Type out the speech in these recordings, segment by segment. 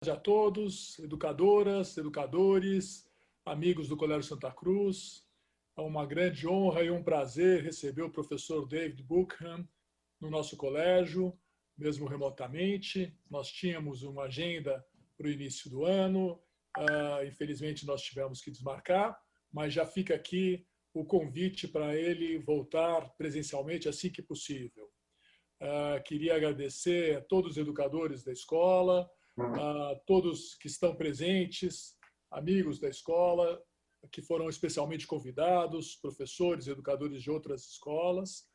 a todos, educadoras, educadores, amigos do Colégio Santa Cruz. É uma grande honra e um prazer receber o professor David Buckingham no nosso colégio, mesmo remotamente. Nós tínhamos uma agenda para o início do ano, infelizmente nós tivemos que desmarcar, mas já fica aqui o convite para ele voltar presencialmente assim que possível. Queria agradecer a todos os educadores da escola, a todos que estão presentes, amigos da escola, que foram especialmente convidados, professores, educadores de outras escolas,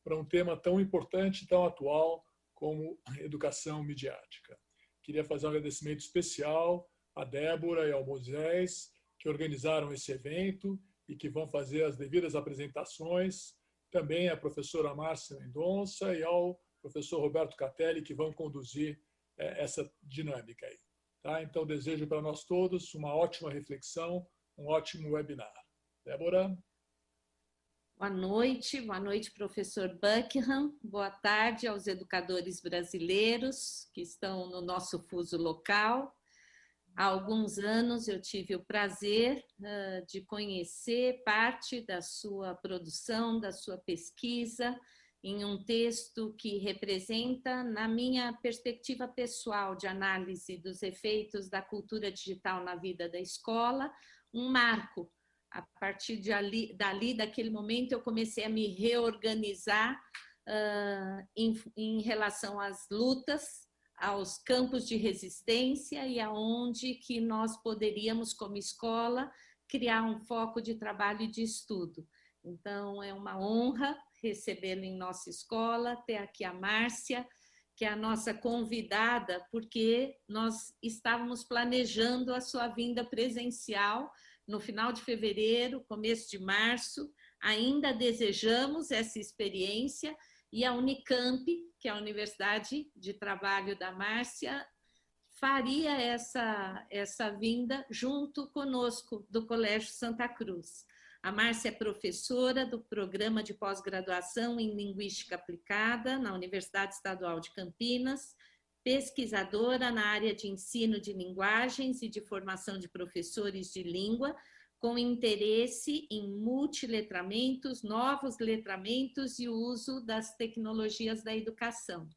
para um tema tão importante, tão atual como educação midiática. Queria fazer um agradecimento especial à Débora e ao Moisés, que organizaram esse evento e que vão fazer as devidas apresentações, também à professora Márcia Mendonça e ao professor Roberto Catelli, que vão conduzir essa dinâmica aí. Tá? Então, desejo para nós todos uma ótima reflexão, um ótimo webinar. Débora? Boa noite, professor Buckingham. Boa tarde aos educadores brasileiros que estão no nosso fuso local. Há alguns anos eu tive o prazer de conhecer parte da sua produção, da sua pesquisa, em um texto que representa, na minha perspectiva pessoal de análise dos efeitos da cultura digital na vida da escola, um marco. A partir daquele momento, eu comecei a me reorganizar em relação às lutas, aos campos de resistência e aonde que nós poderíamos, como escola, criar um foco de trabalho e de estudo. Então, é uma honra recebê-lo em nossa escola, ter aqui a Márcia, que é a nossa convidada, porque nós estávamos planejando a sua vinda presencial no final de fevereiro, começo de março, ainda desejamos essa experiência e a Unicamp, que é a Universidade de Trabalho da Márcia, faria essa vinda junto conosco do Colégio Santa Cruz. A Márcia é professora do programa de pós-graduação em Linguística Aplicada na Universidade Estadual de Campinas, pesquisadora na área de ensino de linguagens e de formação de professores de língua, com interesse em multiletramentos, novos letramentos e o uso das tecnologias da educação.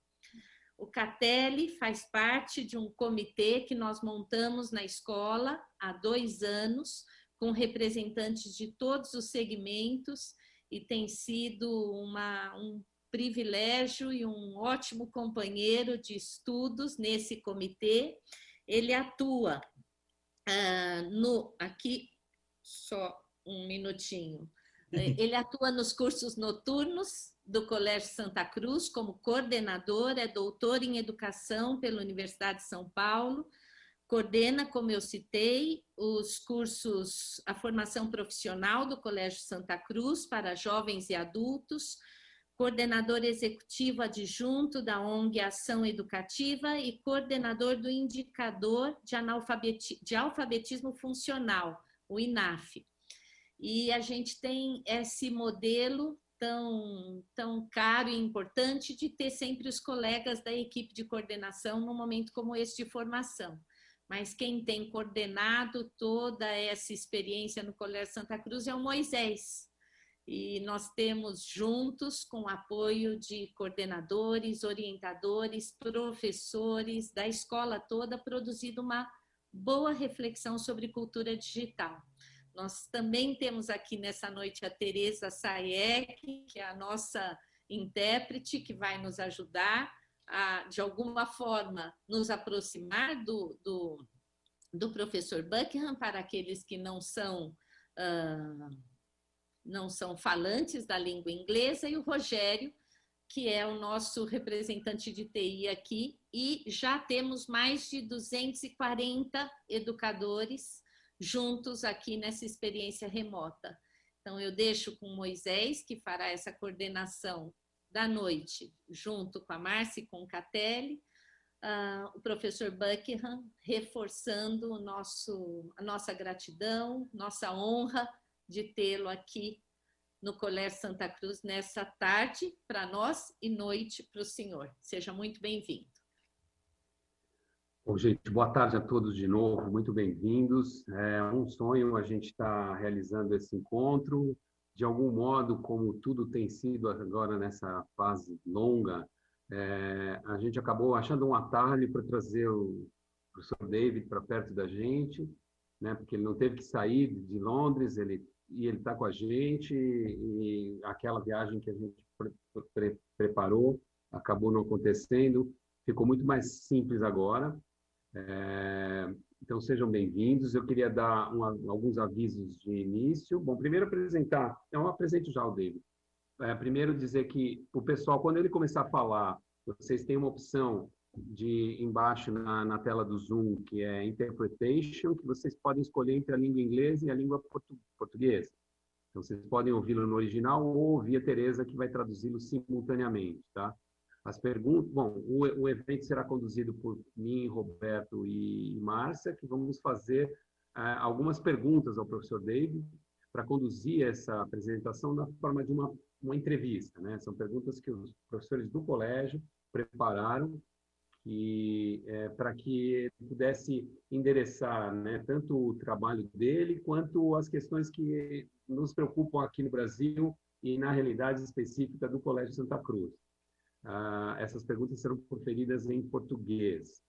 O Catelli faz parte de um comitê que nós montamos na escola há 2 anos, com representantes de todos os segmentos, e tem sido um privilégio e um ótimo companheiro de estudos nesse comitê. Ele atua aqui, só um minutinho, ele atua nos cursos noturnos do Colégio Santa Cruz como coordenador, é doutor em educação pela Universidade de São Paulo, coordena, como eu citei, os cursos, a formação profissional do Colégio Santa Cruz para jovens e adultos, coordenador executivo adjunto da ONG Ação Educativa e coordenador do Indicador de Alfabetismo Funcional, o INAF. E a gente tem esse modelo tão caro e importante de ter sempre os colegas da equipe de coordenação num momento como esse de formação. Mas quem tem coordenado toda essa experiência no Colégio Santa Cruz é o Moisés. E nós temos juntos, com o apoio de coordenadores, orientadores, professores da escola toda, produzido uma boa reflexão sobre cultura digital. Nós também temos aqui nessa noite a Tereza Sayek, que é a nossa intérprete, que vai nos ajudar a, de alguma forma, nos aproximar do professor Buckingham, para aqueles que não são falantes da língua inglesa, e o Rogério, que é o nosso representante de TI aqui, e já temos mais de 240 educadores juntos aqui nessa experiência remota. Então, eu deixo com o Moisés, que fará essa coordenação da noite, junto com a Márcia e com o Catelli, o professor Buckingham, reforçando a nossa gratidão, nossa honra de tê-lo aqui no Colégio Santa Cruz nessa tarde para nós e noite para o senhor. Seja muito bem-vindo. Bom, gente, boa tarde a todos de novo, muito bem-vindos. É um sonho a gente estar realizando esse encontro. De algum modo, como tudo tem sido agora nessa fase longa, a gente acabou achando um atalho para trazer o professor David para perto da gente, né? Porque ele não teve que sair de Londres, ele está com a gente, e aquela viagem que a gente preparou acabou não acontecendo. Ficou muito mais simples agora. Então, sejam bem-vindos. Eu queria dar alguns avisos de início. Bom, primeiro apresentar, eu apresento já o David. Primeiro dizer que o pessoal, quando ele começar a falar, vocês têm uma opção de embaixo na tela do Zoom, que é Interpretation, que vocês podem escolher entre a língua inglesa e a língua portuguesa. Então, vocês podem ouvi-lo no original ou ouvir a Tereza, que vai traduzi-lo simultaneamente, tá? As perguntas, bom, o evento será conduzido por mim, Roberto e Márcia, que vamos fazer algumas perguntas ao professor David para conduzir essa apresentação na forma de uma entrevista, né? São perguntas que os professores do colégio prepararam para que ele pudesse endereçar, né, tanto o trabalho dele quanto as questões que nos preocupam aqui no Brasil e na realidade específica do Colégio Santa Cruz. Essas perguntas serão proferidas em português.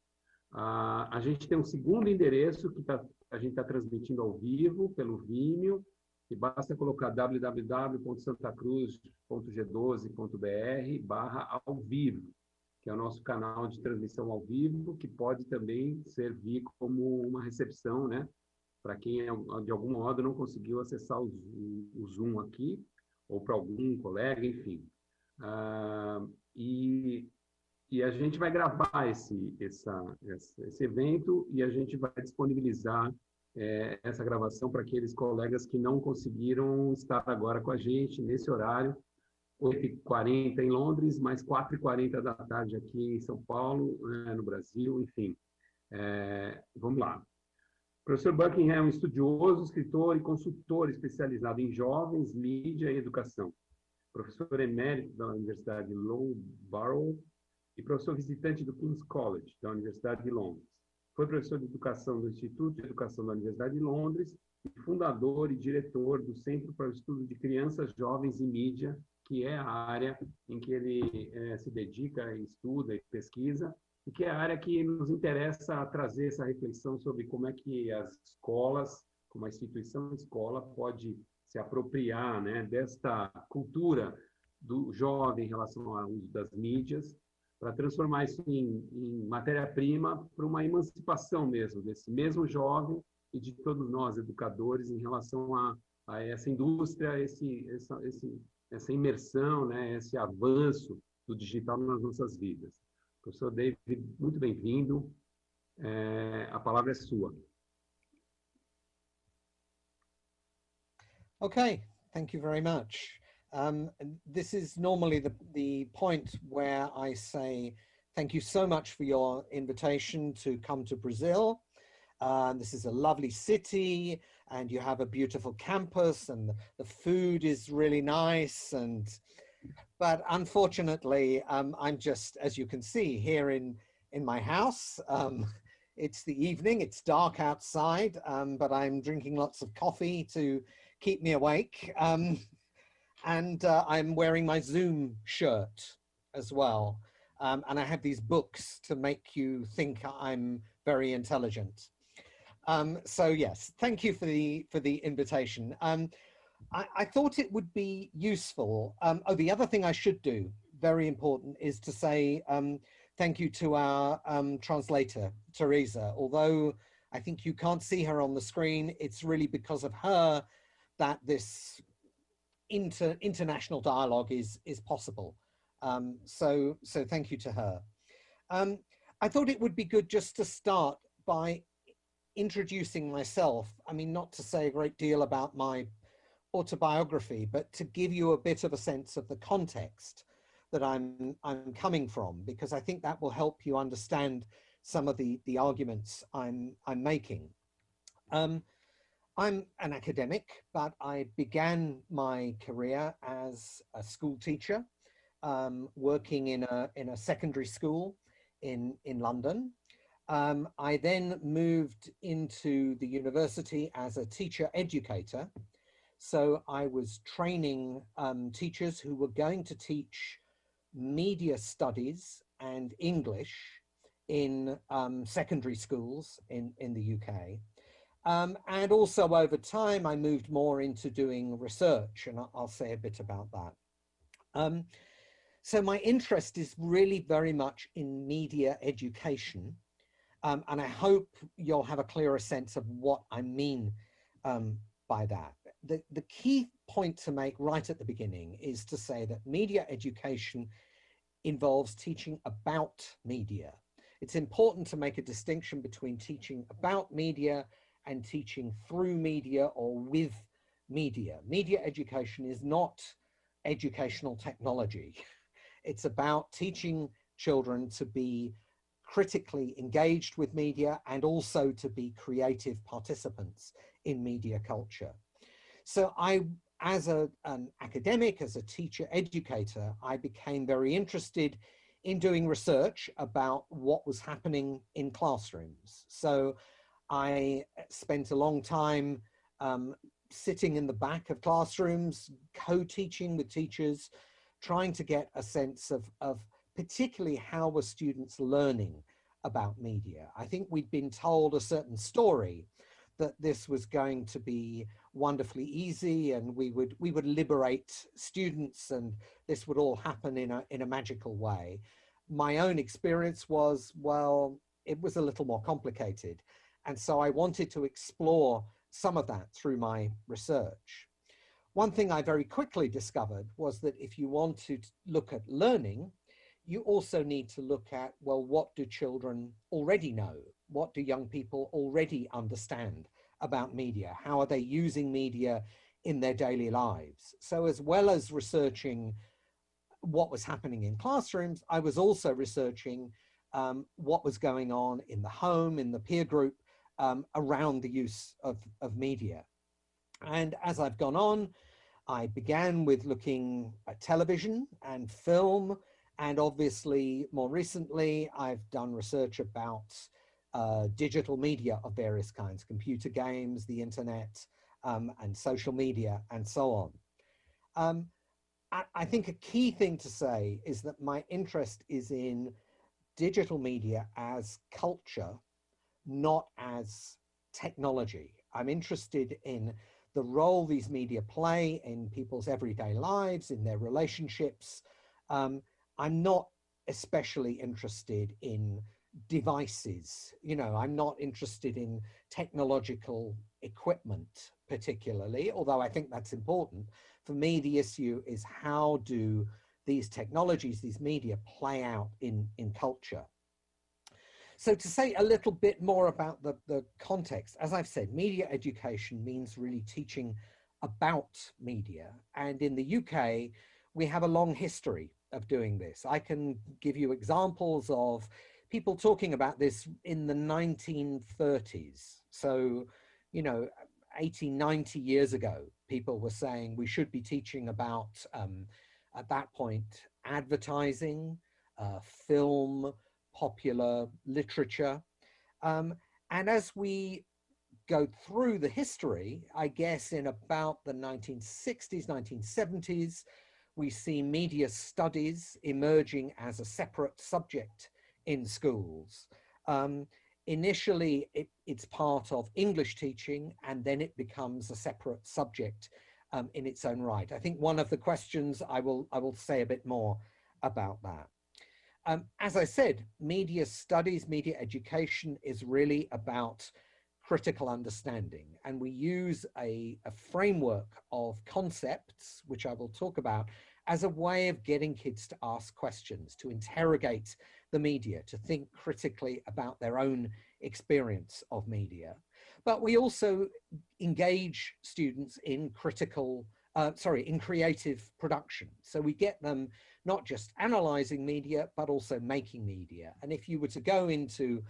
A gente tem um segundo endereço que a gente está transmitindo ao vivo pelo Vimeo, e basta colocar www.santacruz.g12.br/ao vivo, que é o nosso canal de transmissão ao vivo, que pode também servir como uma recepção, né, para quem de algum modo não conseguiu acessar o Zoom aqui, ou para algum colega, enfim. E a gente vai gravar esse evento e a gente vai disponibilizar essa gravação para aqueles colegas que não conseguiram estar agora com a gente nesse horário, 8h40 em Londres, mais 4h40 da tarde aqui em São Paulo, no Brasil, enfim. Vamos lá. O professor Buckingham é um estudioso, escritor e consultor especializado em jovens, mídia e educação. Professor emérito da Universidade de Loughborough e professor visitante do King's College, da Universidade de Londres. Foi professor de educação do Instituto de Educação da Universidade de Londres e fundador e diretor do Centro para o Estudo de Crianças, Jovens e Mídia, que é a área em que ele se dedica, estuda e pesquisa, e que é a área que nos interessa trazer essa reflexão sobre como é que as escolas, como a instituição escola, pode se apropriar, né, desta cultura do jovem em relação ao uso das mídias, para transformar isso em matéria-prima para uma emancipação mesmo, desse mesmo jovem e de todos nós, educadores, em relação a essa indústria, essa imersão, né, esse avanço do digital nas nossas vidas. Professor David, muito bem-vindo. A palavra é sua. Okay, thank you very much. This is normally the point where I say thank you so much for your invitation to come to Brazil. This is a lovely city and you have a beautiful campus and the food is really nice. But unfortunately, I'm just, as you can see, here in my house. It's the evening, it's dark outside, but I'm drinking lots of coffee to keep me awake. And I'm wearing my Zoom shirt as well. And I have these books to make you think I'm very intelligent. So yes, thank you for the invitation. I thought it would be useful. The other thing I should do, very important, is to say thank you to our translator, Teresa. Although I think you can't see her on the screen, it's really because of her that this international dialogue is possible. So thank you to her. I thought it would be good just to start by introducing myself. I mean, not to say a great deal about my autobiography, but to give you a bit of a sense of the context that I'm coming from, because I think that will help you understand some of the arguments I'm making. I'm an academic, but I began my career as a school teacher, working in a secondary school in London. I then moved into the university as a teacher educator. So I was training teachers who were going to teach media studies and English in secondary schools in the UK. And also over time, I moved more into doing research, and I'll say a bit about that. So my interest is really very much in media education. And I hope you'll have a clearer sense of what I mean by that. The key point to make right at the beginning is to say that media education involves teaching about media. It's important to make a distinction between teaching about media and teaching through media or with media. Media education is not educational technology. It's about teaching children to be critically engaged with media and also to be creative participants in media culture. So as an academic, as a teacher educator, I became very interested in doing research about what was happening in classrooms. So I spent a long time sitting in the back of classrooms, co-teaching with teachers, trying to get a sense of particularly how were students learning about media. I think we'd been told a certain story that this was going to be wonderfully easy and we would liberate students and this would all happen in a magical way. My own experience was, well, it was a little more complicated. And so I wanted to explore some of that through my research. One thing I very quickly discovered was that if you want to look at learning, you also need to look at, well, what do children already know? What do young people already understand about media? How are they using media in their daily lives? So as well as researching what was happening in classrooms, I was also researching what was going on in the home, in the peer group, around the use of media. And as I've gone on, I began with looking at television and film, and obviously more recently, I've done research about digital media of various kinds, computer games, the internet, and social media, and so on. I think a key thing to say is that my interest is in digital media as culture, not as technology. I'm interested in the role these media play in people's everyday lives, in their relationships. I'm not especially interested in devices. You know, I'm not interested in technological equipment particularly, although I think that's important. For me, the issue is how do these technologies, these media play out in culture? So to say a little bit more about the context, as I've said, media education means really teaching about media. And in the UK, we have a long history of doing this. I can give you examples of people talking about this in the 1930s. So, you know, 80, 90 years ago, people were saying we should be teaching about, at that point, advertising, film, popular literature. And as we go through the history, I guess in about the 1960s, 1970s, we see media studies emerging as a separate subject in schools. Initially, it's part of English teaching, and then it becomes a separate subject in its own right. I think one of the questions I will say a bit more about that. As I said, media studies, media education is really about critical understanding. And we use a framework of concepts, which I will talk about, as a way of getting kids to ask questions, to interrogate the media, to think critically about their own experience of media. But we also engage students in in creative production. So we get them not just analyzing media, but also making media. And if you were to go into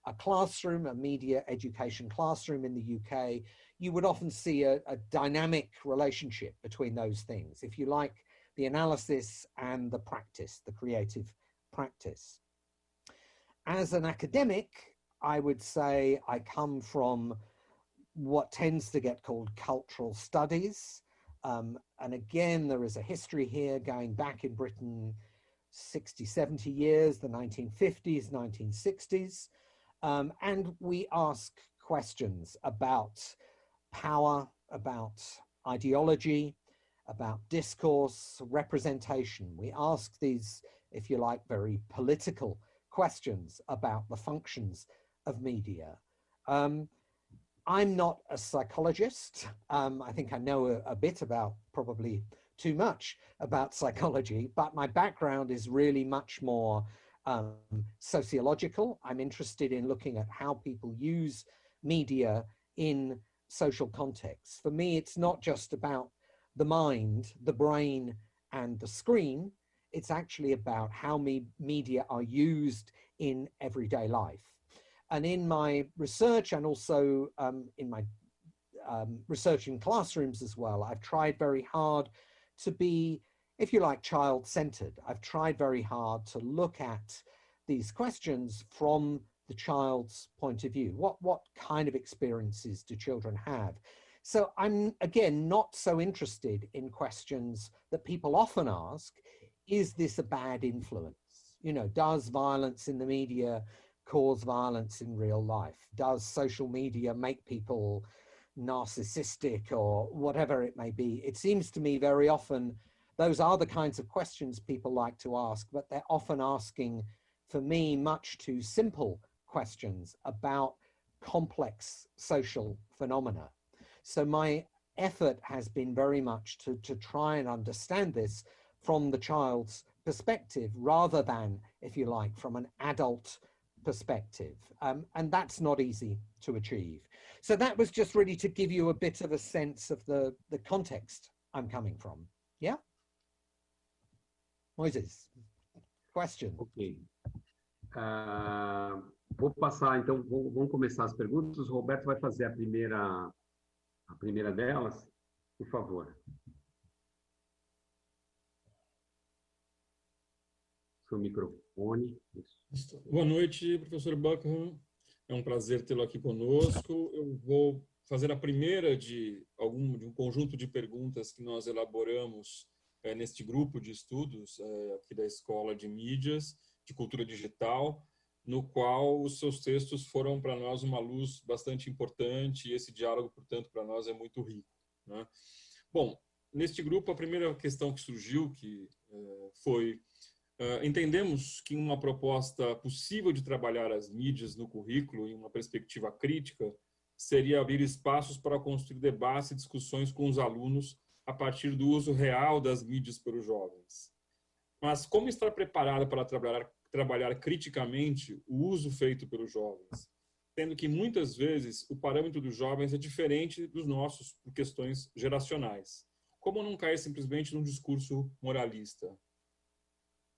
a classroom, a media education classroom in the UK, you would often see a dynamic relationship between those things, if you like, the analysis and the practice, the creative practice. As an academic, I would say I come from what tends to get called cultural studies. And again, there is a history here going back in Britain 60, 70 years, the 1950s, 1960s. And we ask questions about power, about ideology, about discourse, representation. We ask these, if you like, very political questions about the functions of media. I'm not a psychologist. I think I know a bit about, probably too much about psychology, but my background is really much more sociological. I'm interested in looking at how people use media in social contexts. For me, it's not just about the mind, the brain, and the screen. It's actually about how media are used in everyday life. And in my research, and also in my research in classrooms as well, I've tried very hard to be, if you like, child-centered. I've tried very hard to look at these questions from the child's point of view. What kind of experiences do children have? So I'm, again, not so interested in questions that people often ask. Is this a bad influence? You know, does violence in the media cause violence in real life? Does social media make people narcissistic or whatever it may be? It seems to me very often those are the kinds of questions people like to ask, but they're often asking, for me, much too simple questions about complex social phenomena. So my effort has been very much to try and understand this from the child's perspective rather than, if you like, from an adult perspective. And that's not easy to achieve. So that was just really to give you a bit of a sense of the context I'm coming from. Yeah? Moises, question. Ok. Vou passar, então, vamos começar as perguntas. O Roberto vai fazer a primeira delas, por favor. Seu microfone. Boa noite, professor Buckingham. É um prazer tê-lo aqui conosco. Eu vou fazer a primeira de um conjunto de perguntas que nós elaboramos neste grupo de estudos aqui da Escola de Mídias, de Cultura Digital, no qual os seus textos foram para nós uma luz bastante importante e esse diálogo, portanto, para nós é muito rico, né? Bom, neste grupo, a primeira questão que surgiu foi entendemos que uma proposta possível de trabalhar as mídias no currículo em uma perspectiva crítica seria abrir espaços para construir debates e discussões com os alunos a partir do uso real das mídias pelos jovens. Mas como estar preparado para trabalhar criticamente o uso feito pelos jovens, sendo que muitas vezes o parâmetro dos jovens é diferente dos nossos por questões geracionais? Como não cair simplesmente num discurso moralista?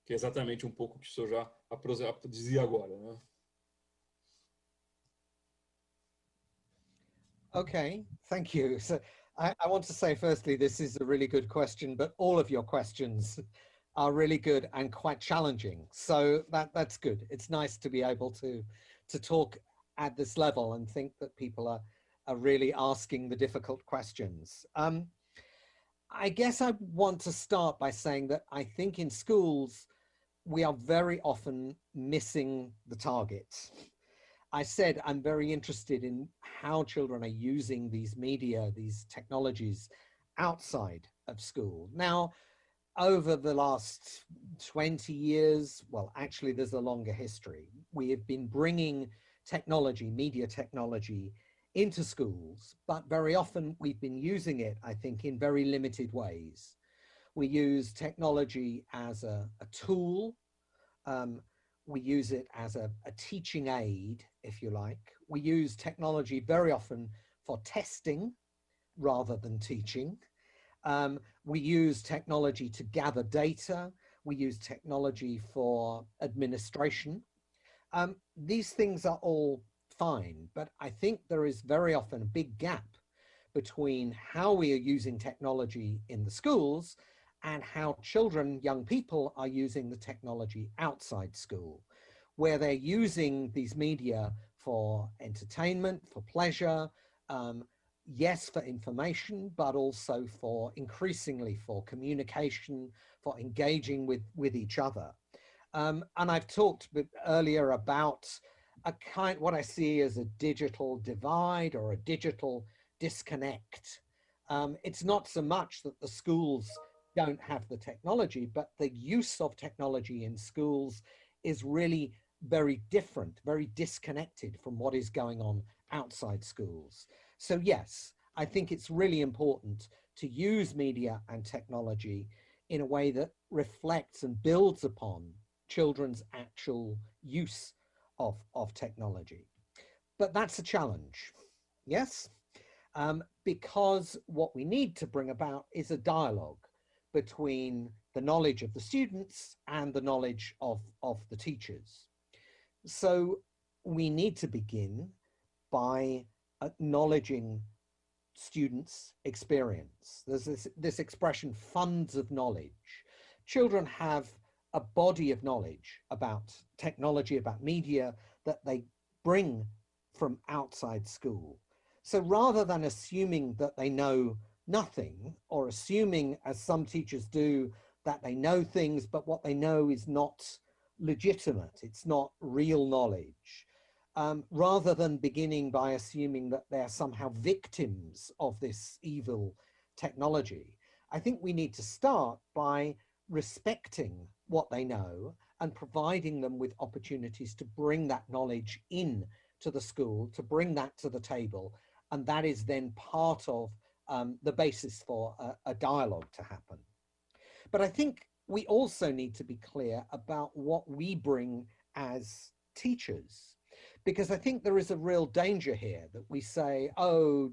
Que é exatamente um pouco o que o senhor já dizia agora, né? Okay, thank you. So I want to say, firstly, this is a really good question, but all of your questions are really good and quite challenging. So that's good. It's nice to be able to talk at this level and think that people are really asking the difficult questions. I guess I want to start by saying that I think in schools, we are very often missing the target. I said I'm very interested in how children are using these media, these technologies outside of school. Now, over the last 20 years, well, actually, there's a longer history. We have been bringing technology, media technology, into schools, but very often we've been using it, I think, in very limited ways. We use technology as a tool. We use it as a teaching aid, if you like. We use technology very often for testing rather than teaching. We use technology to gather data. We use technology for administration. These things are all fine, but I think there is very often a big gap between how we are using technology in the schools and how children, young people, are using the technology outside school, where they're using these media for entertainment, for pleasure, yes, for information, but also for increasingly for communication, for engaging with each other. And I've talked earlier about what I see as a digital divide or a digital disconnect. It's not so much that the schools don't have the technology, but the use of technology in schools is really very different, very disconnected from what is going on outside schools. So yes, I think it's really important to use media and technology in a way that reflects and builds upon children's actual use of technology. But that's a challenge, yes? Because what we need to bring about is a dialogue between the knowledge of the students and the knowledge of the teachers. So we need to begin by acknowledging students' experience. There's this expression, funds of knowledge. Children have a body of knowledge about technology, about media, that they bring from outside school. So rather than assuming that they know nothing, or assuming, as some teachers do, that they know things, but what they know is not legitimate, it's not real knowledge, rather than beginning by assuming that they're somehow victims of this evil technology, I think we need to start by respecting what they know and providing them with opportunities to bring that knowledge in to the school, to bring that to the table. And that is then part of the basis for a dialogue to happen. But I think we also need to be clear about what we bring as teachers, because I think there is a real danger here that we say, oh,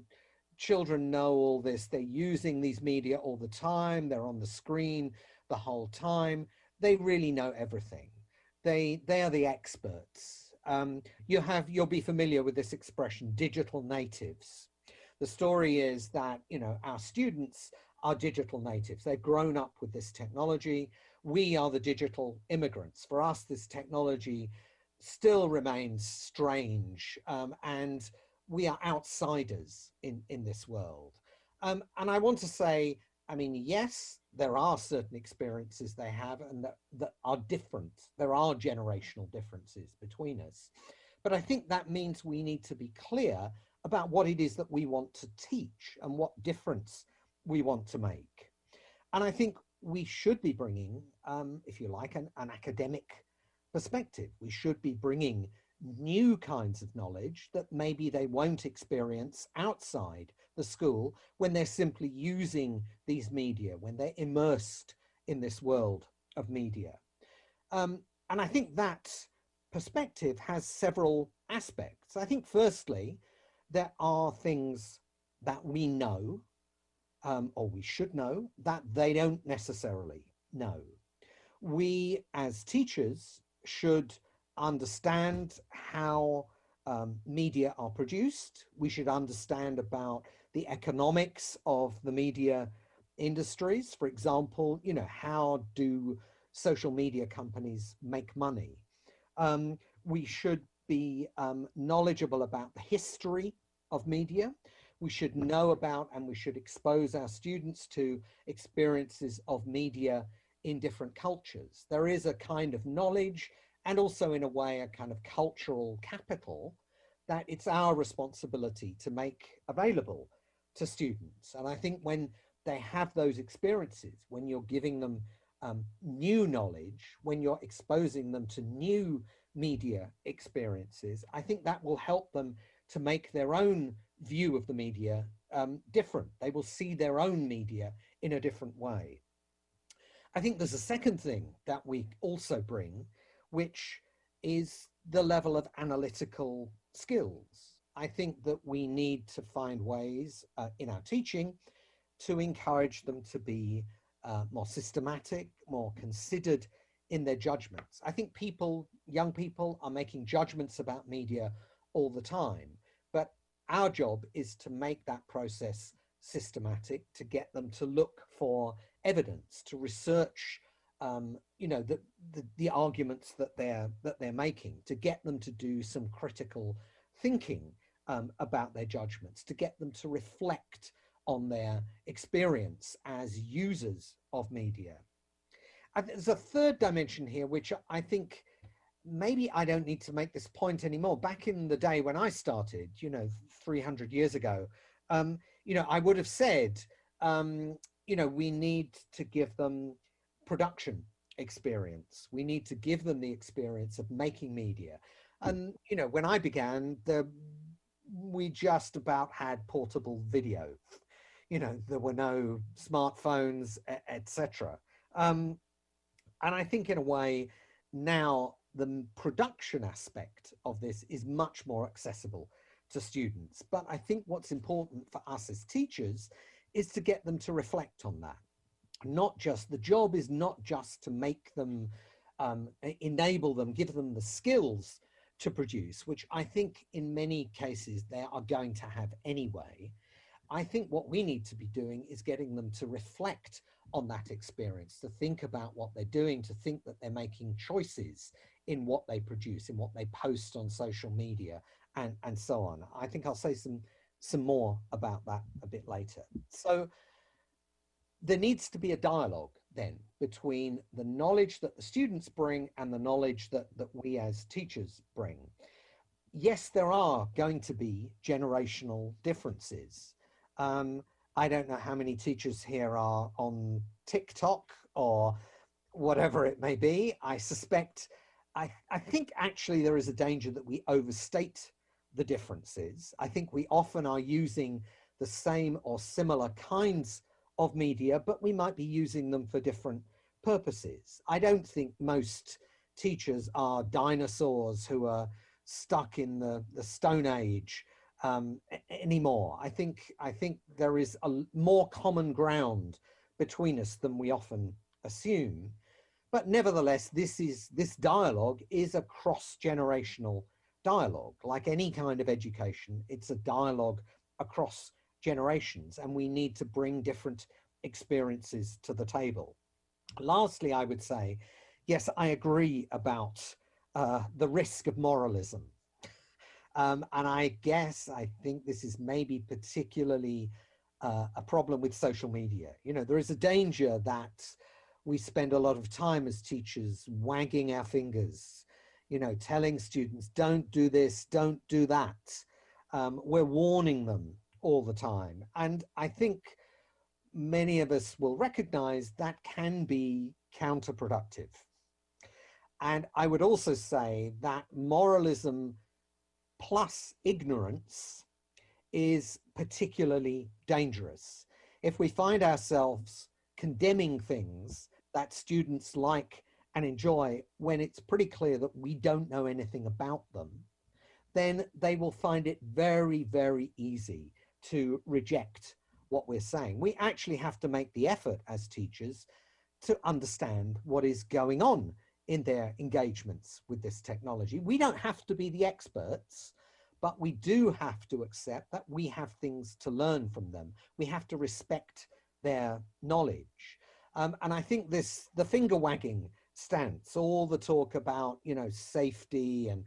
children know all this, they're using these media all the time, they're on the screen the whole time, they really know everything. They are the experts. You'll be familiar with this expression, digital natives. The story is that, you know, our students are digital natives. They've grown up with this technology. We are the digital immigrants. For us, this technology still remains strange, and we are outsiders in this world. And I want to say, I mean, yes, there are certain experiences they have and that are different. There are generational differences between us. But I think that means we need to be clear about what it is that we want to teach and what difference we want to make. And I think we should be bringing, if you like, an academic perspective. We should be bringing new kinds of knowledge that maybe they won't experience outside the school when they're simply using these media, when they're immersed in this world of media. And I think that perspective has several aspects. I think firstly, there are things that we know, or we should know, that they don't necessarily know. We as teachers should understand how media are produced. We should understand about the economics of the media industries. For example, you know, how do social media companies make money? We should be knowledgeable about the history of media. We should know about and we should expose our students to experiences of media in different cultures. There is a kind of knowledge and also in a way a kind of cultural capital that it's our responsibility to make available to students. And I think when they have those experiences, when you're giving them new knowledge, when you're exposing them to new media experiences, I think that will help them to make their own view of the media different. They will see their own media in a different way. I think there's a second thing that we also bring, which is the level of analytical skills. I think that we need to find ways in our teaching to encourage them to be more systematic, more considered in their judgments. I think young people are making judgments about media all the time, but our job is to make that process systematic, to get them to look for evidence, to research you know, the arguments that they're making, to get them to do some critical thinking about their judgments, to get them to reflect on their experience as users of media. And there's a third dimension here, which I think maybe I don't need to make this point anymore. Back in the day when I started, 300 years ago, I would have said, we need to give them production experience. We need to give them the experience of making media. And, when I began, we just about had portable video. There were no smartphones, etc. And I think in a way now the production aspect of this is much more accessible to students. But I think what's important for us as teachers is to get them to reflect on that. The job is not just to make them, enable them, give them the skills to produce, which I think in many cases they are going to have anyway. I think what we need to be doing is getting them to reflect on that experience, to think about what they're doing, to think that they're making choices in what they produce, in what they post on social media, and so on. I think I'll say some more about that a bit later. So there needs to be a dialogue then between the knowledge that the students bring and the knowledge that we as teachers bring. Yes, there are going to be generational differences. I don't know how many teachers here are on TikTok or whatever it may be. I suspect, I think actually there is a danger that we overstate the differences. I think we often are using the same or similar kinds of media, but we might be using them for different purposes. I don't think most teachers are dinosaurs who are stuck in the Stone Age anymore. I think there is a more common ground between us than we often assume. But nevertheless, this dialogue is a cross-generational dialogue. Like any kind of education, it's a dialogue across generations, and we need to bring different experiences to the table. Lastly, I would say, yes, I agree about the risk of moralism. And I think this is maybe particularly a problem with social media. There is a danger that we spend a lot of time as teachers wagging our fingers, telling students, don't do this, don't do that. We're warning them all the time. And I think many of us will recognize that can be counterproductive. And I would also say that moralism plus ignorance is particularly dangerous. If we find ourselves condemning things that students like and enjoy when it's pretty clear that we don't know anything about them, then they will find it very, very easy to reject what we're saying. We actually have to make the effort as teachers to understand what is going on in their engagements with this technology. We don't have to be the experts, but we do have to accept that we have things to learn from them. We have to respect their knowledge. And I think the finger wagging stance, all the talk about, safety and,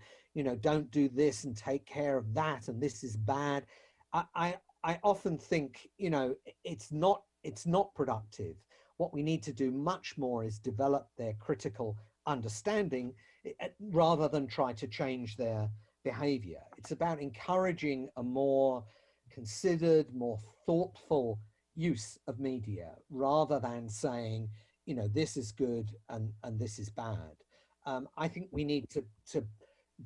don't do this and take care of that, and this is bad. I often think, it's not productive. What we need to do much more is develop their critical understanding rather than try to change their behavior. It's about encouraging a more considered, more thoughtful use of media rather than saying, this is good and this is bad. I think we need to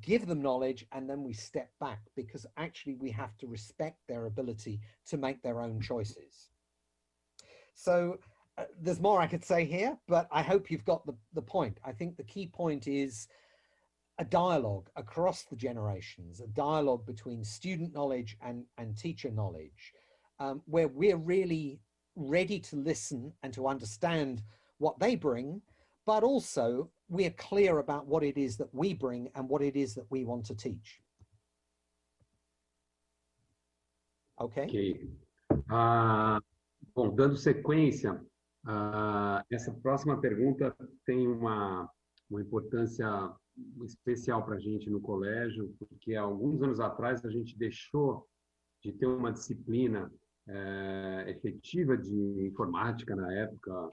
give them knowledge and then we step back, because actually we have to respect their ability to make their own choices. So there's more I could say here, but I hope you've got the point. I think the key point is a dialogue across the generations, a dialogue between student knowledge and teacher knowledge, where we're really ready to listen and to understand what they bring, but also we're clear about what it is that we bring and what it is that we want to teach. Okay? Ok. Bom, dando sequência, essa próxima pergunta tem uma importância especial para a gente no colégio, porque há alguns anos atrás a gente deixou de ter uma disciplina efetiva de informática na época,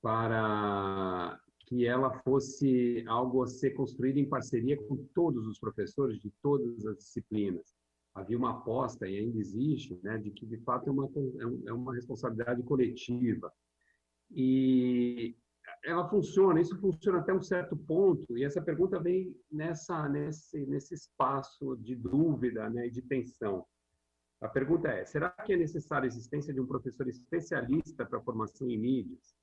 para que ela fosse algo a ser construído em parceria com todos os professores de todas as disciplinas. Havia uma aposta, e ainda existe, né, de que, de fato, é uma responsabilidade coletiva. E ela funciona, isso funciona até um certo ponto, e essa pergunta vem nesse espaço de dúvida, né, e de tensão. A pergunta é, será que é necessária a existência de um professor especialista para a formação em mídias?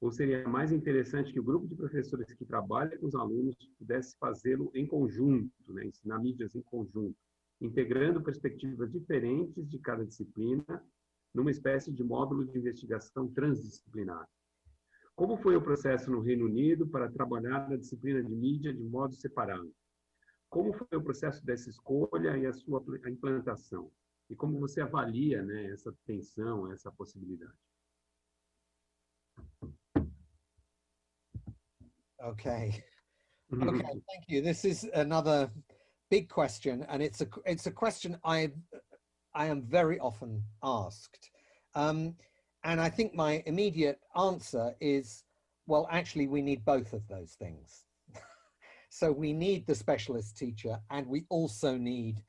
Ou seria mais interessante que o grupo de professores que trabalha com os alunos pudesse fazê-lo em conjunto, né? Ensinar mídias em conjunto, integrando perspectivas diferentes de cada disciplina numa espécie de módulo de investigação transdisciplinar? Como foi o processo no Reino Unido para trabalhar a disciplina de mídia de modo separado? Como foi o processo dessa escolha e a sua implantação? E como você avalia, né, essa tensão, essa possibilidade? Okay. Okay, thank you. This is another big question, and it's a question I am very often asked. And I think my immediate answer is, well, actually, we need both of those things. So we need the specialist teacher, and we also need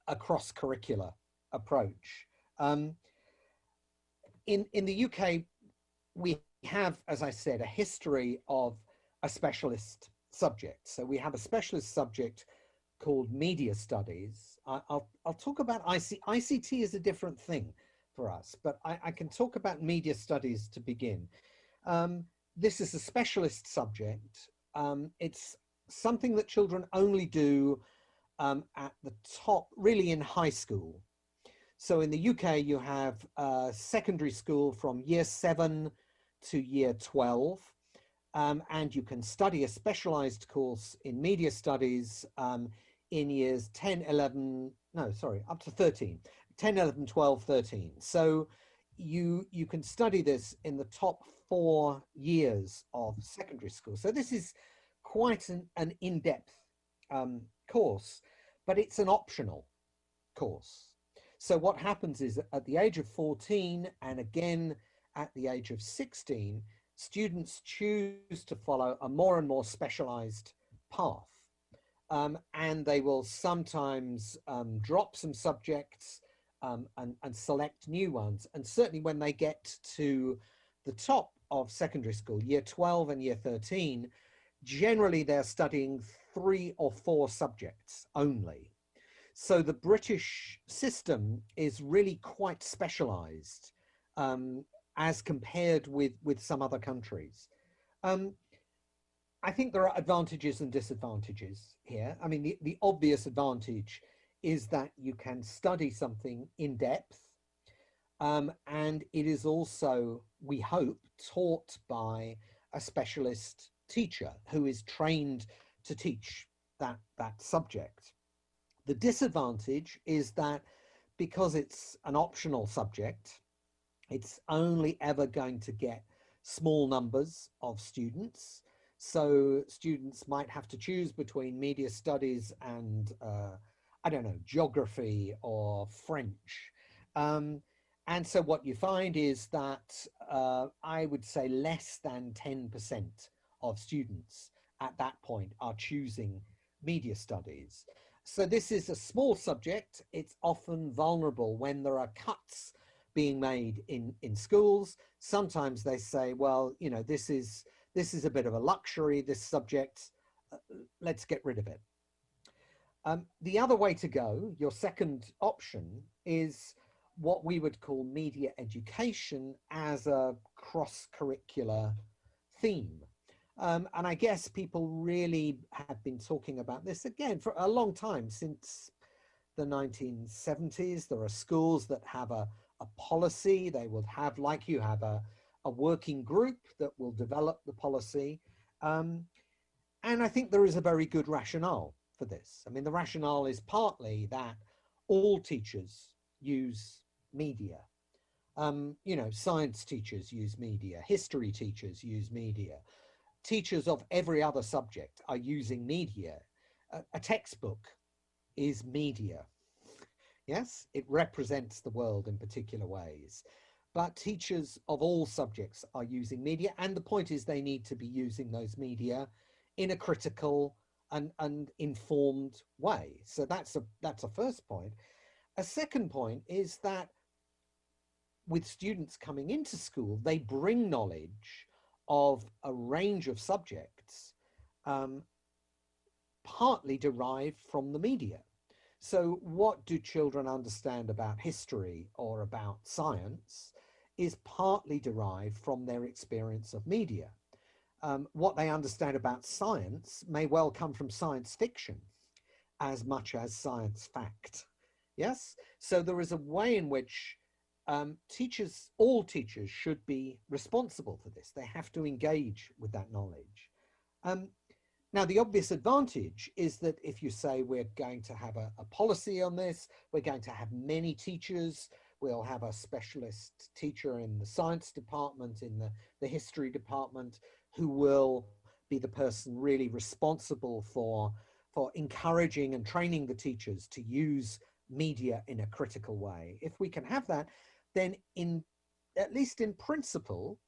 a cross-curricular approach. In the UK, we have, as I said, a history of a specialist subject. So we have a specialist subject called media studies. I'll talk about ICT is a different thing for us, but I can talk about media studies to begin. This is a specialist subject. It's something that children only do at the top, really in high school. So in the UK, you have secondary school from year 7 to year 12, and you can study a specialized course in media studies in years 10, 11, no, sorry, up to 13, 10, 11, 12, 13. So you can study this in the top 4 years of secondary school. So this is quite an in-depth course, but it's an optional course. So what happens is at the age of 14 and again at the age of 16, students choose to follow a more and more specialized path. And they will sometimes drop some subjects and select new ones. And certainly when they get to the top of secondary school, year 12 and year 13, generally they're studying 3 or 4 subjects only. So the British system is really quite specialized as compared with some other countries. I think there are advantages and disadvantages here. I mean, the obvious advantage is that you can study something in depth, and it is also, we hope, taught by a specialist teacher who is trained to teach that subject. The disadvantage is that because it's an optional subject, it's only ever going to get small numbers of students. So students might have to choose between media studies and, I don't know, geography or French. And so what you find is that I would say less than 10% of students at that point are choosing media studies. So this is a small subject. It's often vulnerable when there are cuts being made in schools. Sometimes they say, well, you know, this is a bit of a luxury, this subject, let's get rid of it. The other way to go, your second option, is what we would call media education as a cross-curricular theme. And I guess people really have been talking about this again for a long time, since the 1970s. There are schools that have a policy. They will have, like you have, a working group that will develop the policy. And I think there is a very good rationale for this. I mean, the rationale is partly that all teachers use media. You know, science teachers use media, history teachers use media. teachers of every other subject are using media. A textbook is media. Yes, it represents the world in particular ways. But teachers of all subjects are using media, and the point is they need to be using those media in a critical and informed way. So that's a first point. A second point is that with students coming into school, they bring knowledge of a range of subjects, partly derived from the media. So what do children understand about history or about science is partly derived from their experience of media. What they understand about science may well come from science fiction as much as science fact. Yes? So there is a way in which all teachers should be responsible for this. They have to engage with that knowledge. Now, the obvious advantage is that if you say we're going to have a policy on this, we're going to have many teachers, we'll have a specialist teacher in the science department, in the history department, who will be the person really responsible for encouraging and training the teachers to use media in a critical way. If we can have that, then at least in principle,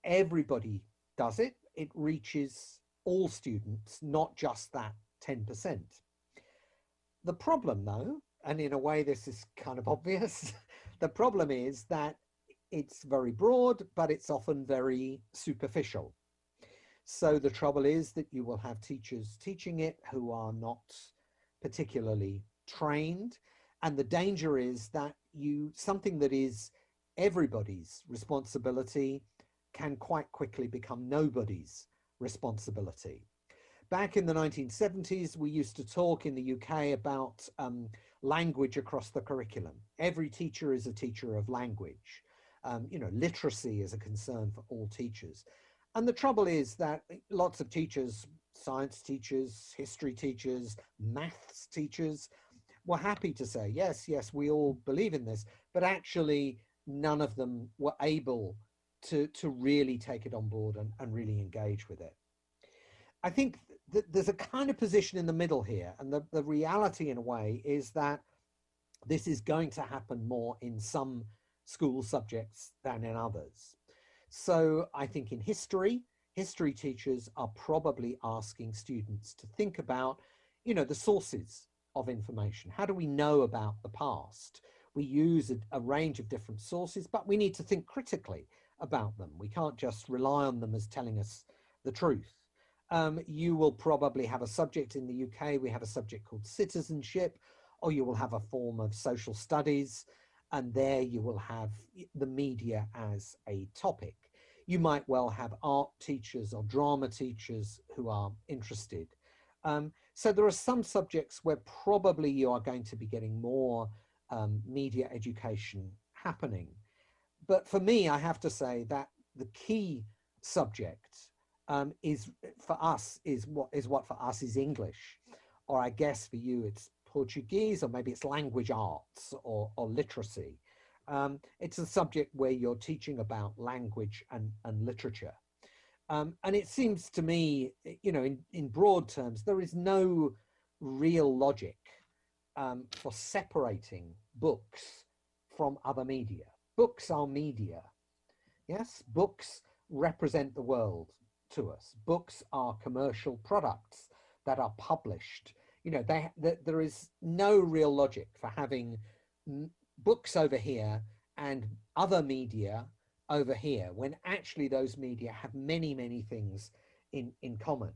everybody does it. It reaches all students, not just that 10%. The problem though, and in a way this is kind of obvious, the problem is that it's very broad, but it's often very superficial. So the trouble is that you will have teachers teaching it who are not particularly trained. And the danger is that something that is everybody's responsibility can quite quickly become nobody's responsibility. Back in the 1970s, we used to talk in the UK about language across the curriculum. Every teacher is a teacher of language. Literacy is a concern for all teachers. And the trouble is that lots of teachers, science teachers, history teachers, maths teachers, were happy to say, yes, we all believe in this, but actually none of them were able to really take it on board and really engage with it. I think that there's a kind of position in the middle here, and the reality in a way is that this is going to happen more in some school subjects than in others. So I think in history teachers are probably asking students to think about, the sources of information. How do we know about the past? We use a range of different sources, but we need to think critically about them. We can't just rely on them as telling us the truth. You will probably have a subject in the UK, we have a subject called citizenship, or you will have a form of social studies, and there you will have the media as a topic. You might well have art teachers or drama teachers who are interested. So there are some subjects where probably you are going to be getting more media education happening. But for me, I have to say that the key subject is what for us is English, or I guess for you it's Portuguese, or maybe it's language arts or literacy. It's a subject where you're teaching about language and literature. And it seems to me, in broad terms, there is no real logic for separating books from other media. Books are media. Yes, books represent the world to us. Books are commercial products that are published. There is no real logic for having books over here and other media over here, when actually those media have many, many things in common.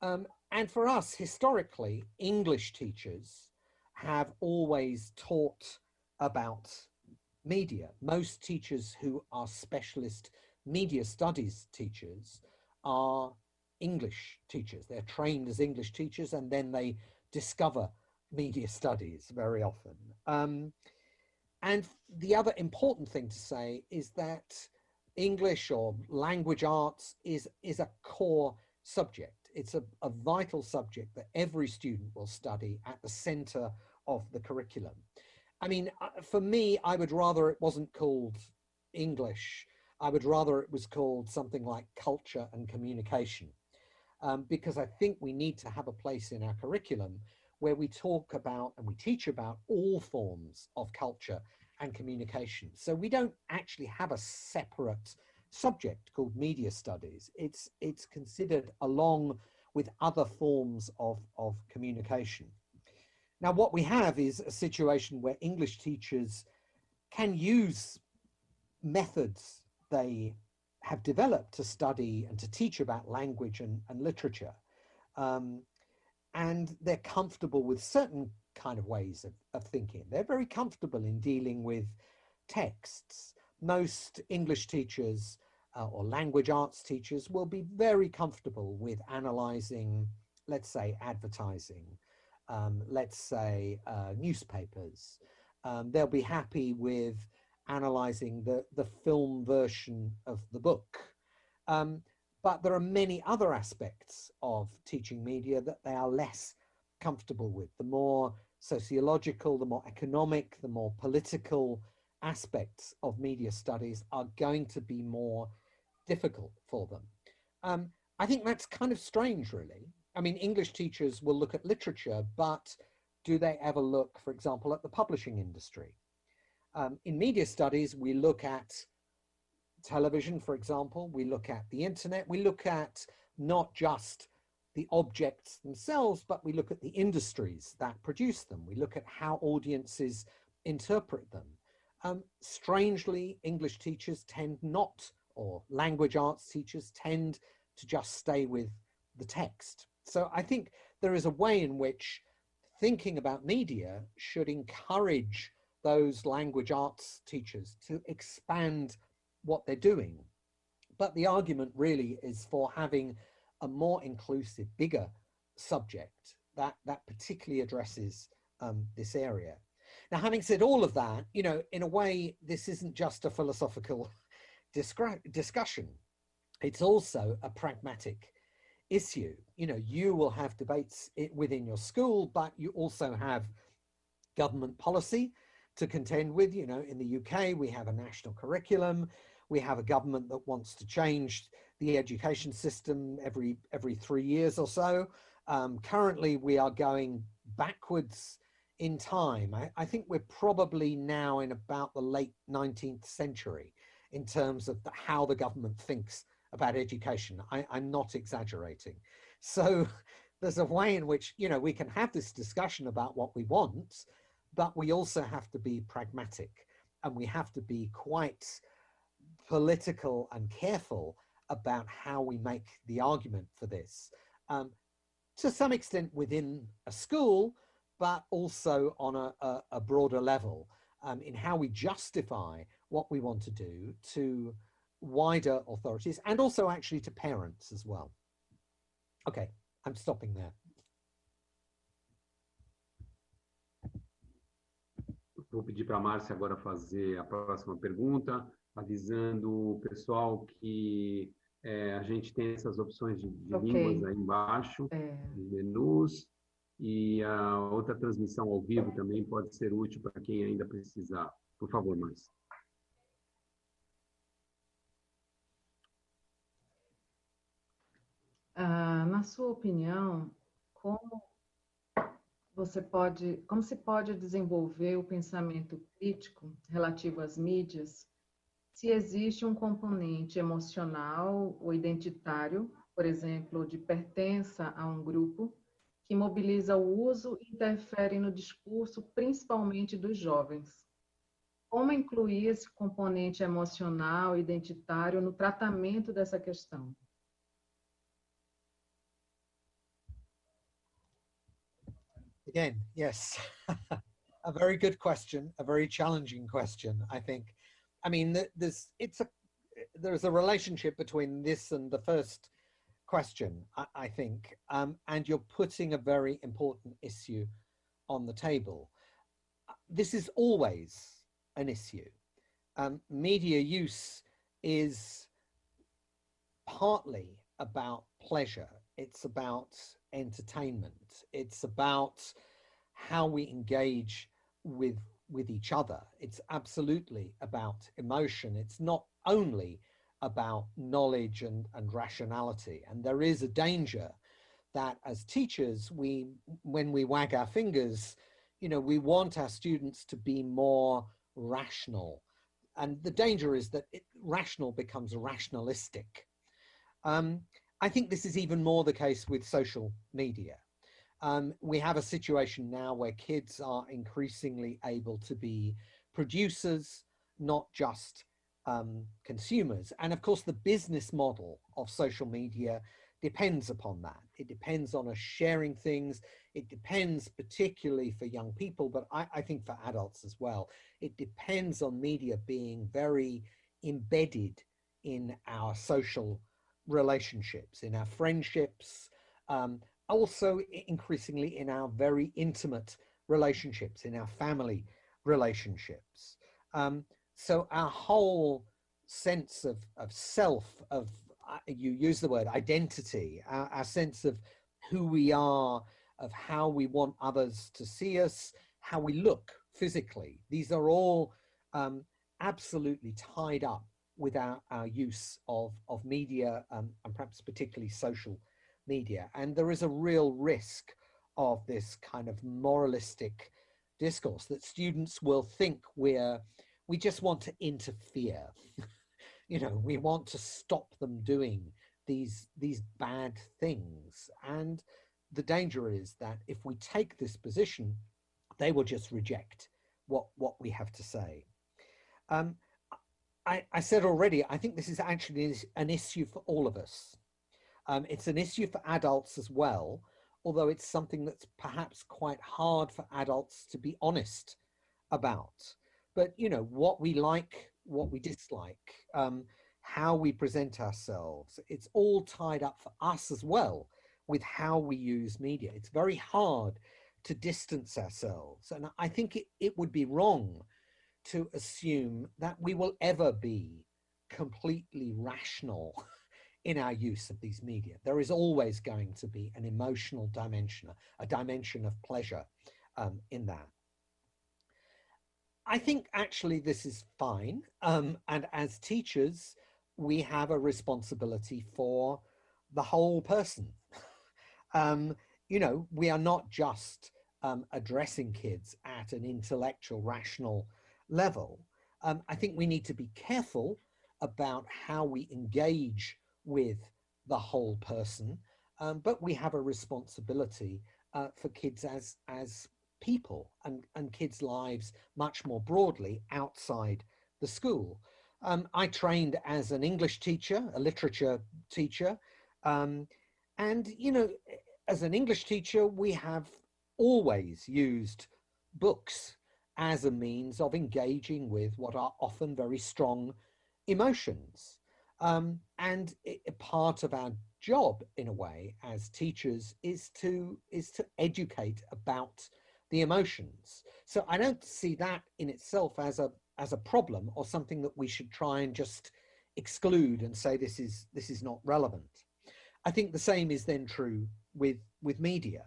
And for us, historically, English teachers have always taught about media. Most teachers who are specialist media studies teachers are English teachers. They're trained as English teachers, and then they discover media studies very often. And the other important thing to say is that English or language arts is a core subject. It's a vital subject that every student will study at the center of the curriculum. I mean, for me, I would rather it wasn't called English I would rather it was called something like culture and communication, because I think we need to have a place in our curriculum where we talk about and we teach about all forms of culture and communication. So we don't actually have a separate subject called media studies. It's considered along with other forms of communication. Now, what we have is a situation where English teachers can use methods they have developed to study and to teach about language and literature. And they're comfortable with certain kind of ways of thinking. They're very comfortable in dealing with texts. Most English teachers or language arts teachers will be very comfortable with analyzing, let's say, advertising, let's say newspapers. They'll be happy with analyzing the film version of the book. But there are many other aspects of teaching media that they are less comfortable with. The more sociological, the more economic, the more political aspects of media studies are going to be more difficult for them. I think that's kind of strange, really. I mean, English teachers will look at literature, but do they ever look, for example, at the publishing industry? In media studies, we look at television, for example, we look at the internet, we look at not just the objects themselves, but we look at the industries that produce them. We look at how audiences interpret them. Strangely, English teachers tend not, or language arts teachers tend to just stay with the text. So I think there is a way in which thinking about media should encourage those language arts teachers to expand what they're doing. But the argument really is for having a more inclusive, bigger subject that particularly addresses this area. Now, having said all of that, you know, in a way, this isn't just a philosophical discussion. It's also a pragmatic issue. You know, you will have debates within your school, but you also have government policy to contend with. You know, in the UK, we have a national curriculum. We have a government that wants to change the education system every 3 years or so. Currently, we are going backwards in time. I think we're probably now in about the late 19th century in terms of how the government thinks about education. I'm not exaggerating. So there's a way in which, you know, we can have this discussion about what we want, but we also have to be pragmatic, and we have to be quite political and careful about how we make the argument for this, to some extent within a school, but also on a broader level, in how we justify what we want to do to wider authorities and also actually to parents as well. Okay, I'm stopping there. Vou pedir para a Márcia agora fazer a próxima pergunta, avisando o pessoal que a gente tem essas opções de línguas aí embaixo, nos menus, e a outra transmissão ao vivo também pode ser útil para quem ainda precisar. Por favor, Márcia. Na sua opinião, como se pode desenvolver o pensamento crítico relativo às mídias se existe um componente emocional ou identitário, por exemplo, de pertença a um grupo, que mobiliza o uso e interfere no discurso, principalmente dos jovens? Como incluir esse componente emocional e identitário no tratamento dessa questão? Again, yes, a very good question, a very challenging question, I think. I mean, there's a relationship between this and the first question, I think, and you're putting a very important issue on the table. This is always an issue. Media use is partly about pleasure. It's about entertainment. It's about how we engage with each other. It's absolutely about emotion. It's not only about knowledge and rationality. And there is a danger that as teachers, when we wag our fingers, you know, we want our students to be more rational. And the danger is that rational becomes rationalistic. I think this is even more the case with social media. We have a situation now where kids are increasingly able to be producers, not just consumers. And of course, the business model of social media depends upon that. It depends on us sharing things. It depends particularly for young people, but I think for adults as well. It depends on media being very embedded in our social relationships, in our friendships, also increasingly in our very intimate relationships, in our family relationships. So our whole sense of self, you use the word identity, our sense of who we are, of how we want others to see us, how we look physically, these are all absolutely tied up with our use of media, and perhaps particularly social media. And there is a real risk of this kind of moralistic discourse that students will think we just want to interfere. You know, we want to stop them doing these bad things. And the danger is that if we take this position, they will just reject what we have to say. I said already, I think this is actually an issue for all of us. It's an issue for adults as well, although it's something that's perhaps quite hard for adults to be honest about. But, you know, what we like, what we dislike, how we present ourselves, it's all tied up for us as well with how we use media. It's very hard to distance ourselves. And I think it would be wrong to assume that we will ever be completely rational in our use of these media. There is always going to be an emotional dimension, a dimension of pleasure in that. I think actually this is fine. And as teachers, we have a responsibility for the whole person. You know, we are not just addressing kids at an intellectual, rational level. I think we need to be careful about how we engage with the whole person, but we have a responsibility for kids as people and kids' lives much more broadly outside the school. I trained as an English teacher, a literature teacher, and, you know, as an English teacher, we have always used books as a means of engaging with what are often very strong emotions. And part of our job, in a way, as teachers is to educate about the emotions. So I don't see that in itself as a problem or something that we should try and just exclude and say this is not relevant. I think the same is then true with media.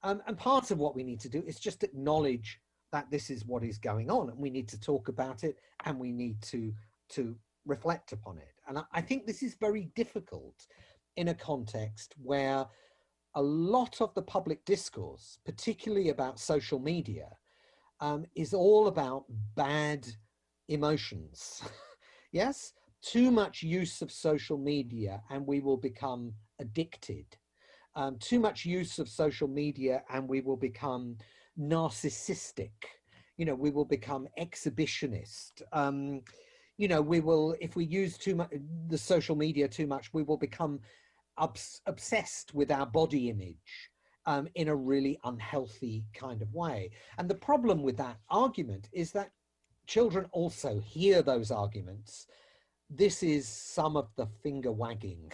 And part of what we need to do is just acknowledge that this is what is going on, and we need to talk about it, and we need to reflect upon it. And I think this is very difficult in a context where a lot of the public discourse, particularly about social media, is all about bad emotions. Yes, too much use of social media and we will become addicted. Too much use of social media and we will become narcissistic. You know, we will become exhibitionist. You know, we will, if we use too much the social media too much, we will become obsessed with our body image in a really unhealthy kind of way. And the problem with that argument is that children also hear those arguments. This is some of the finger wagging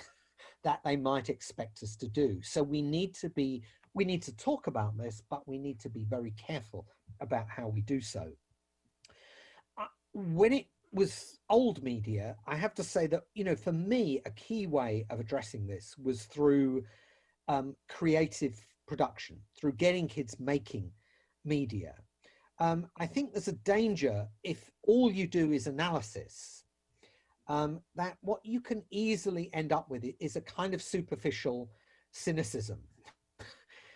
that they might expect us to do. So we need to talk about this, but we need to be very careful about how we do so. When it was old media, I have to say that, you know, for me, a key way of addressing this was through creative production, through getting kids making media. I think there's a danger if all you do is analysis, that what you can easily end up with is a kind of superficial cynicism.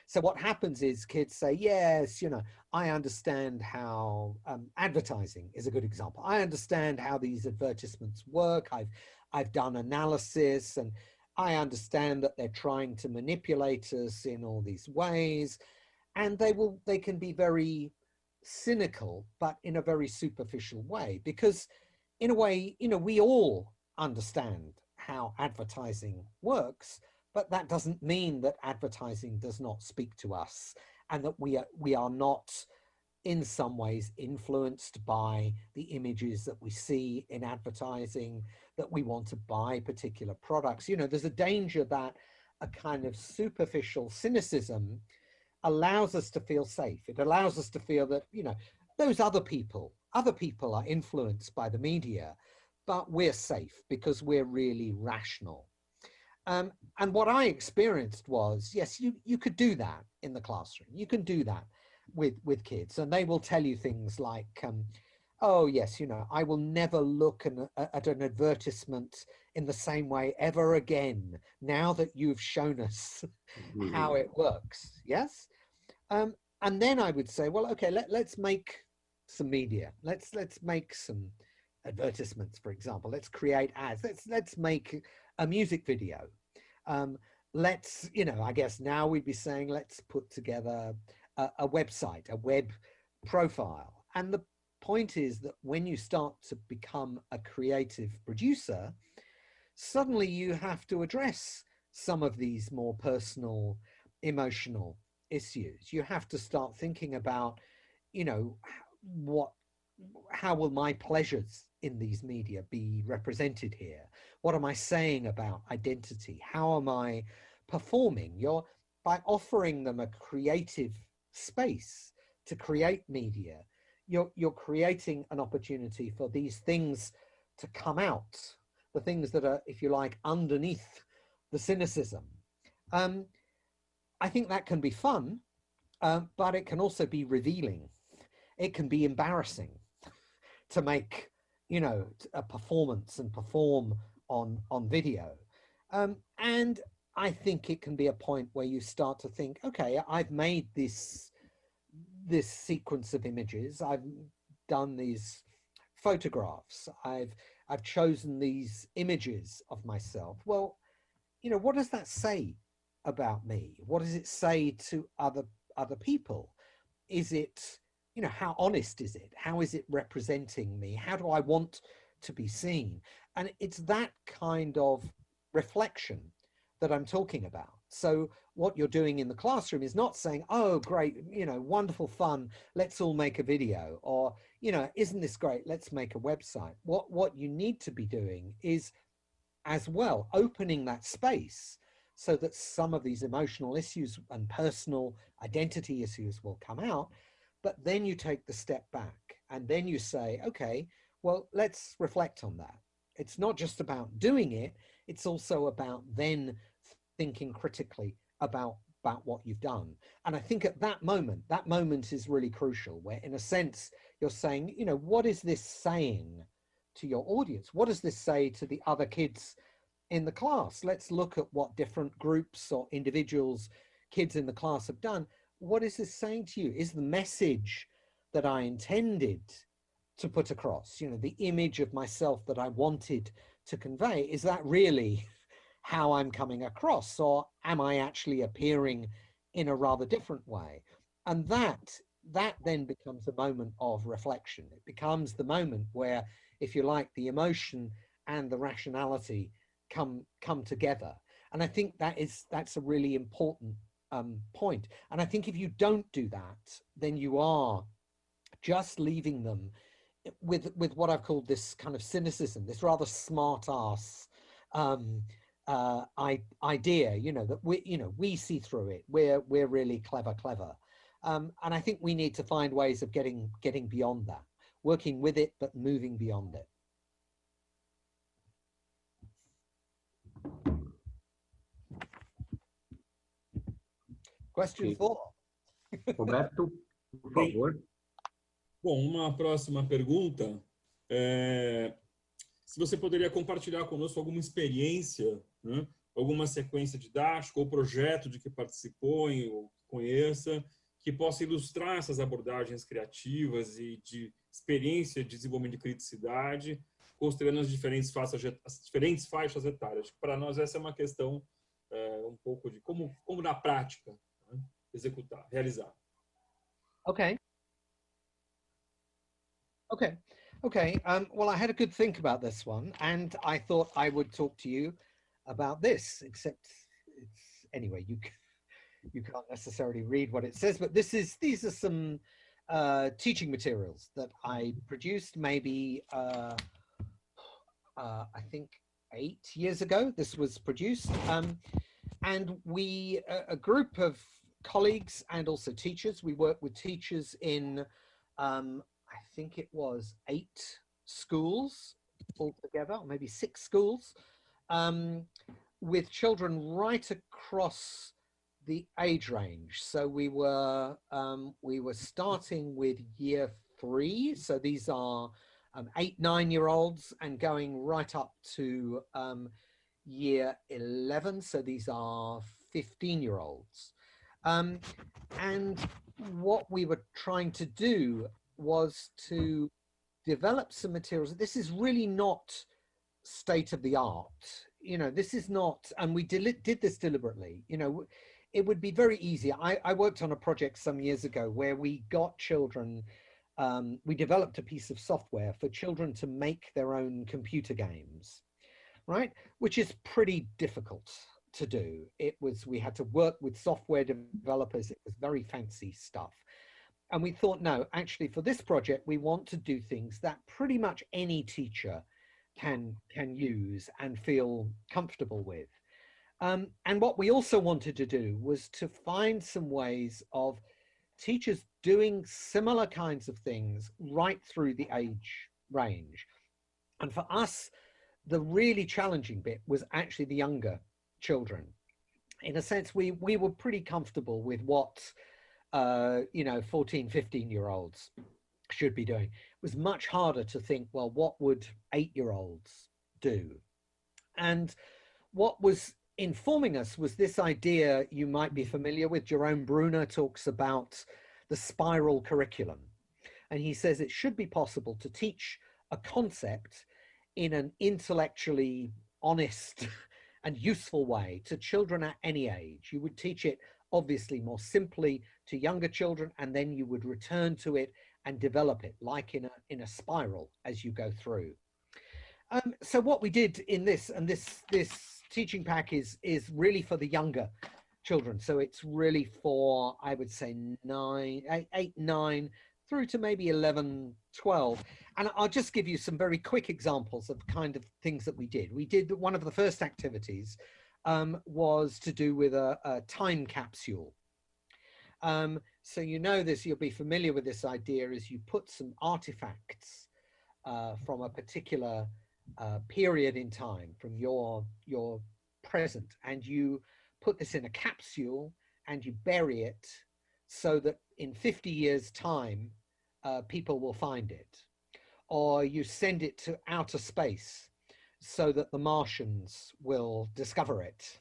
So what happens is kids say, yes, you know, I understand how advertising is a good example. I understand how these advertisements work. I've done analysis, and I understand that they're trying to manipulate us in all these ways. And they can be very cynical, but in a very superficial way, because in a way, you know, we all understand how advertising works, but that doesn't mean that advertising does not speak to us, and that we are not in some ways influenced by the images that we see in advertising, that we want to buy particular products. You know, there's a danger that a kind of superficial cynicism allows us to feel safe. It allows us to feel that, you know, those other people are influenced by the media, but we're safe because we're really rational. And what I experienced was, yes, you could do that in the classroom. You can do that with kids, and they will tell you things like, oh yes, you know, I will never look at an advertisement in the same way ever again, now that you've shown us how it works. Yes. And then I would say, well, okay, let's make some media. Let's make some advertisements, for example. Let's create ads. Let's make a music video. Let's, you know, I guess now we'd be saying, let's put together a website, a web profile. And the point is that when you start to become a creative producer, suddenly you have to address some of these more personal, emotional issues. You have to start thinking about, you know, how will my pleasures in these media be represented here? What am I saying about identity? How am I performing? By offering them a creative space to create media, you're creating an opportunity for these things to come out, the things that are, if you like, underneath the cynicism. I think that can be fun, but it can also be revealing. It can be embarrassing to make, you know, a performance and perform on video. And I think it can be a point where you start to think, okay, I've made this sequence of images. I've done these photographs. I've chosen these images of myself. Well, you know, what does that say about me? What does it say to other people? Is it, you know, how honest is it? How is it representing me? How do I want to be seen? And it's that kind of reflection that I'm talking about. So what you're doing in the classroom is not saying, oh, great, you know, wonderful fun, let's all make a video, or, you know, isn't this great, let's make a website. What you need to be doing is as well opening that space so that some of these emotional issues and personal identity issues will come out. But then you take the step back and then you say, okay, well, let's reflect on that. It's not just about doing it, it's also about then thinking critically about what you've done. And I think at that moment is really crucial, where in a sense you're saying, you know, what is this saying to your audience? What does this say to the other kids in the class? Let's look at what different groups or individuals, kids in the class have done. What is this saying to you? Is the message that I intended to put across, you know, the image of myself that I wanted to convey, is that really how I'm coming across, or am I actually appearing in a rather different way? And that then becomes a moment of reflection. It becomes the moment where, if you like, the emotion and the rationality come together. And I think that's a really important point. And I think if you don't do that, then you are just leaving them with what I've called this kind of cynicism, this rather smart ass idea, you know, that we see through it. We're really clever. And I think we need to find ways of getting beyond that, working with it, but moving beyond it. Question 4. Roberto, por favor. Bom, uma próxima pergunta. se você poderia compartilhar conosco alguma experiência, né? Alguma sequência didática ou projeto de que participou ou conheça, que possa ilustrar essas abordagens criativas e de experiência de desenvolvimento de criticidade, considerando as diferentes faixas etárias. Para nós, essa é uma questão um pouco de como na prática, né, executar, realizar. Okay. Well, I had a good think about this one, and I thought I would talk to you about this, except anyway, you can't necessarily read what it says, but these are some teaching materials that I produced maybe I think 8 years ago. This was produced, and we a group of colleagues and also teachers. We work with teachers in I think it was 8 schools altogether, or maybe 6 schools, with children right across the age range. So we were starting with year 3. So these are 8, 9-year-olds and going right up to year 11. So these are 15-year-olds. And what we were trying to do was to develop some materials. This is really not state of the art. You know, this is not, and we did this deliberately. You know, it would be very easy. I worked on a project some years ago where we got children, we developed a piece of software for children to make their own computer games, right? Which is pretty difficult to do. We had to work with software developers. It was very fancy stuff. And we thought, no, actually for this project, we want to do things that pretty much any teacher can use and feel comfortable with. And what we also wanted to do was to find some ways of teachers doing similar kinds of things right through the age range. And for us, the really challenging bit was actually the younger children. In a sense, we were pretty comfortable with what 14, 15-year-olds should be doing. It was much harder to think, well, what would 8-year-olds do? And what was informing us was this idea you might be familiar with. Jerome Bruner talks about the spiral curriculum. And he says it should be possible to teach a concept in an intellectually honest and useful way to children at any age. You would teach it obviously more simply to younger children, and then you would return to it and develop it like in a spiral as you go through. So what we did in this, and this teaching pack is really for the younger children. So it's really for, I would say, 8, 9 through to maybe 11, 12. And I'll just give you some very quick examples of kind of things that we did. We did one of the first activities was to do with a time capsule. So you know this, you'll be familiar with this idea, is you put some artifacts from a particular period in time from your present, and you put this in a capsule and you bury it so that in 50 years time people will find it, or you send it to outer space so that the Martians will discover it.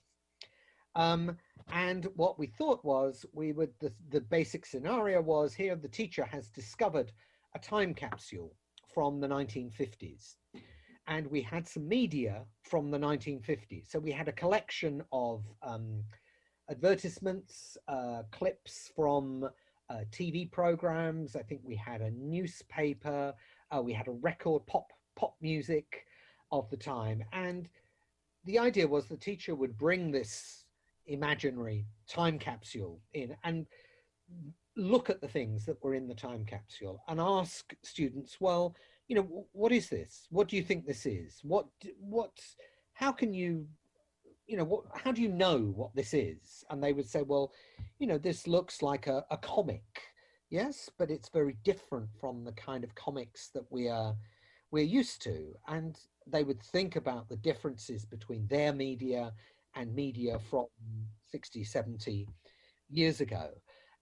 And what we thought was, the basic scenario was, here the teacher has discovered a time capsule from the 1950s. And we had some media from the 1950s. So we had a collection of advertisements, clips from TV programs. I think we had a newspaper. We had a record, pop music of the time. And the idea was the teacher would bring this imaginary time capsule in and look at the things that were in the time capsule and ask students, well, you know, what is this? What do you think this is? How can you, how do you know what this is? And they would say, well, this looks like a comic. Yes, but it's very different from the kind of comics that we're used to. And they would think about the differences between their media and media from 60, 70 years ago.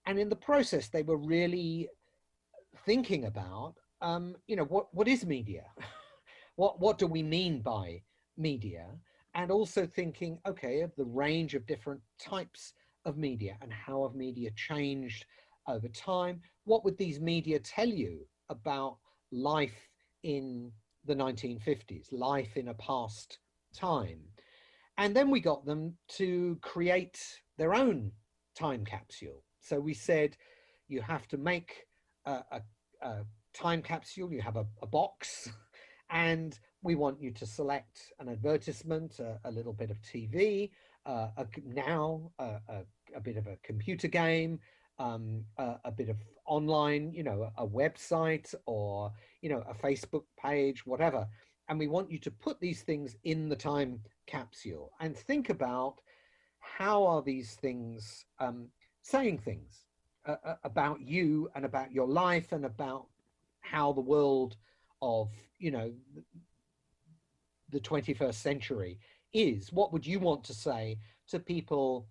And in the process, they were really thinking about, what is media? what do we mean by media? And also thinking, okay, of the range of different types of media and how have media changed over time. What would these media tell you about life in the 1950s, life in a past time? And then we got them to create their own time capsule. So we said, you have to make a time capsule, you have a box, and we want you to select an advertisement, a little bit of TV, a bit of a computer game, a bit of online, a website or, a Facebook page, whatever. And we want you to put these things in the time capsule and think about how are these things saying things about you and about your life and about how the world of, the 21st century is. What would you want to say to people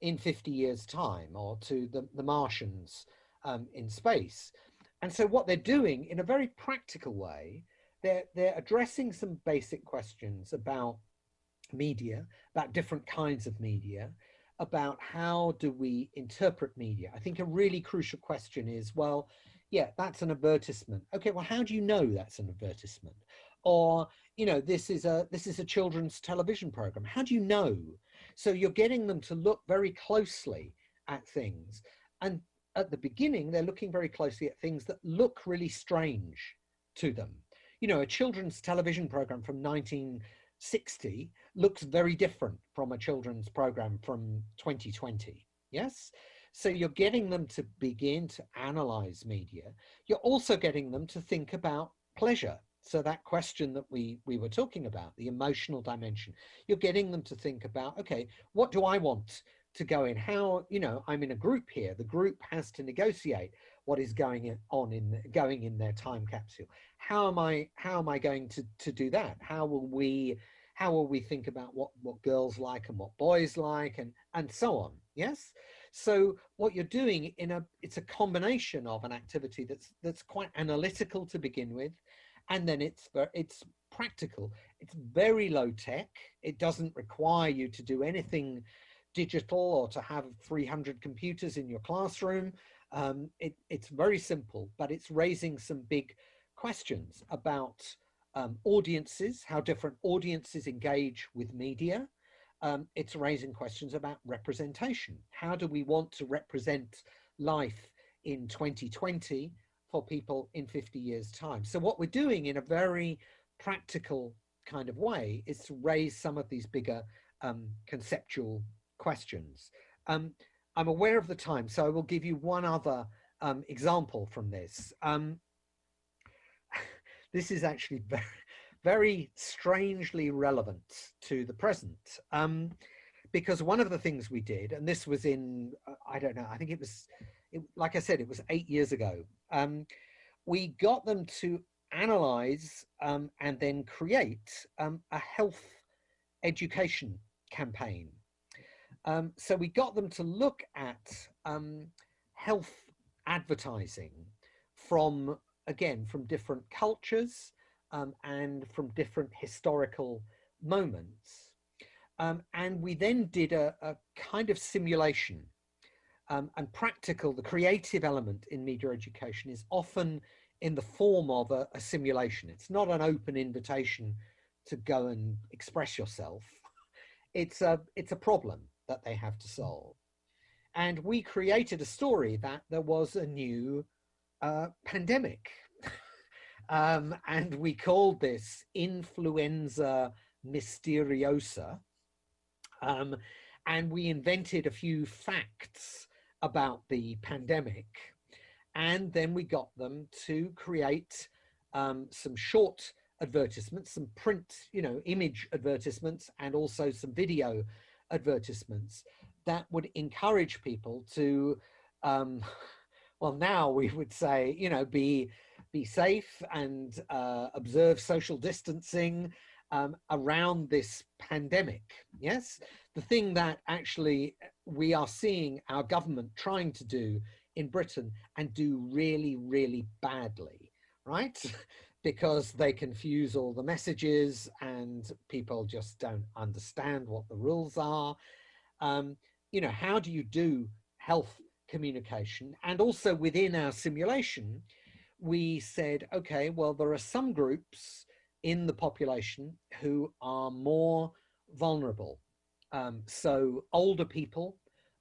in 50 years' time, or to the Martians in space? And so what they're doing in a very practical way, they're addressing some basic questions about media, about different kinds of media, about how do we interpret media. I think a really crucial question is, well, yeah, that's an advertisement. Okay, well, how do you know that's an advertisement? Or, this is a children's television program. How do you know? So you're getting them to look very closely at things. And at the beginning, they're looking very closely at things that look really strange to them. A children's television program from 1960 looks very different from a children's program from 2020. Yes? So you're getting them to begin to analyze media. You're also getting them to think about pleasure. So that question that we were talking about, the emotional dimension, you're getting them to think about, okay, what do I want to go in? How, I'm in a group here. The group has to negotiate what is going in their time capsule. How am I going to do that? How will we think about what girls like and what boys like and so on? Yes. So what you're doing it's a combination of an activity that's quite analytical to begin with, and then it's practical. It's very low tech. It doesn't require you to do anything digital or to have 300 computers in your classroom. It's very simple, but it's raising some big questions about audiences, how different audiences engage with media. It's raising questions about representation. How do we want to represent life in 2020 for people in 50 years' time? So what we're doing in a very practical kind of way is to raise some of these bigger conceptual questions. I'm aware of the time, so I will give you one other example from this. This is actually very, very strangely relevant to the present, because one of the things we did, and this was in, I don't know, I think like I said, it was 8 years ago. We got them to analyze and then create a health education campaign. So we got them to look at health advertising from different cultures and from different historical moments. And we then did a kind of simulation. And practical, the creative element in media education is often in the form of a simulation. It's not an open invitation to go and express yourself. It's a problem that they have to solve. And we created a story that there was a new pandemic. And we called this Influenza Mysteriosa. And we invented a few facts about the pandemic. And then we got them to create some short advertisements, some print, image advertisements, and also some video advertisements that would encourage people to, well, now we would say, be safe and observe social distancing around this pandemic. Yes, the thing that actually we are seeing our government trying to do in Britain and do really, really badly, right? because they confuse all the messages and people just don't understand what the rules are. You know, how do you do health communication? And also within our simulation, we said, okay, well, there are some groups in the population who are more vulnerable. So older people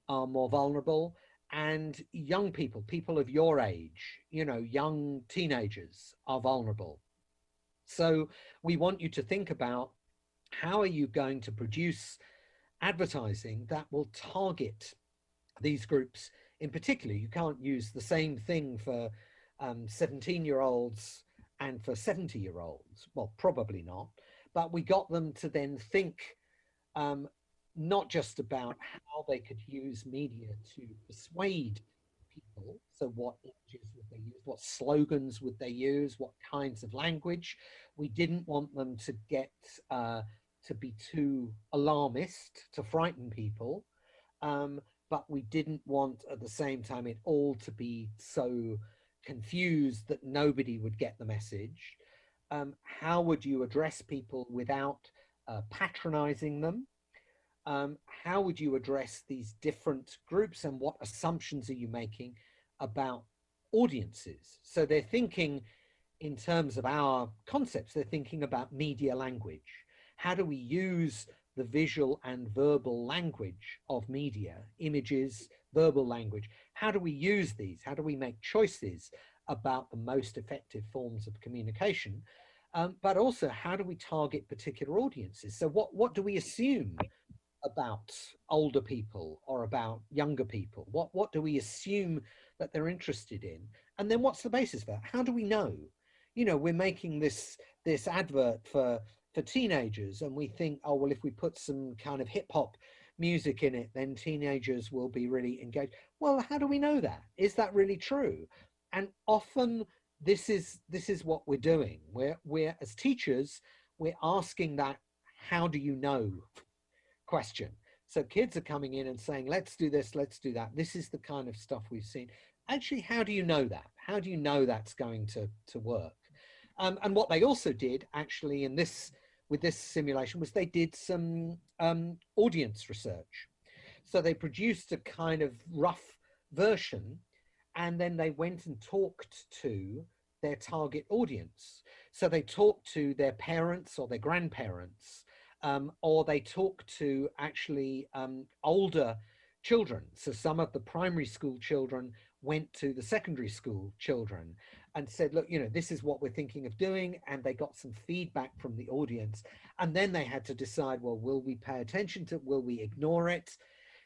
are more vulnerable, and young people, people of your age, you know, young teenagers are vulnerable. So we want you to think about how are you going to produce advertising that will target these groups in particular. You can't use the same thing for 17-year-olds and for 70-year-olds. Well, probably not. But we got them to then think not just about how they could use media to persuade people. So what images would they use? What slogans would they use? What kinds of language? We didn't want them to get to be too alarmist, to frighten people. But we didn't want at the same time it all to be so confused that nobody would get the message. How would you address people without patronizing them? How would you address these different groups, and what assumptions are you making about audiences? So they're thinking in terms of our concepts, they're thinking about media language. How do we use the visual and verbal language of media, images, verbal language? How do we use these? How do we make choices about the most effective forms of communication? But also, how do we target particular audiences? So what do we assume about older people or about younger people? What do we assume that they're interested in? And then what's the basis for that? How do we know? You know, we're making this advert for teenagers, and we think, oh, well, if we put some kind of hip hop music in it, then teenagers will be really engaged. Well, how do we know that? Is that really true? And often this is what we're doing. We're as teachers, we're asking that how do you know question. So kids are coming in and saying, let's do this, let's do that. This is the kind of stuff we've seen. Actually, how do you know that? How do you know that's going to work? And what they also did actually with this simulation was they did some audience research. So they produced a kind of rough version, and then they went and talked to their target audience. So they talked to their parents or their grandparents, or they talked to actually older children. So some of the primary school children went to the secondary school children and said, look, you know, this is what we're thinking of doing. And they got some feedback from the audience. And then they had to decide, well, will we pay attention to it? Will we ignore it?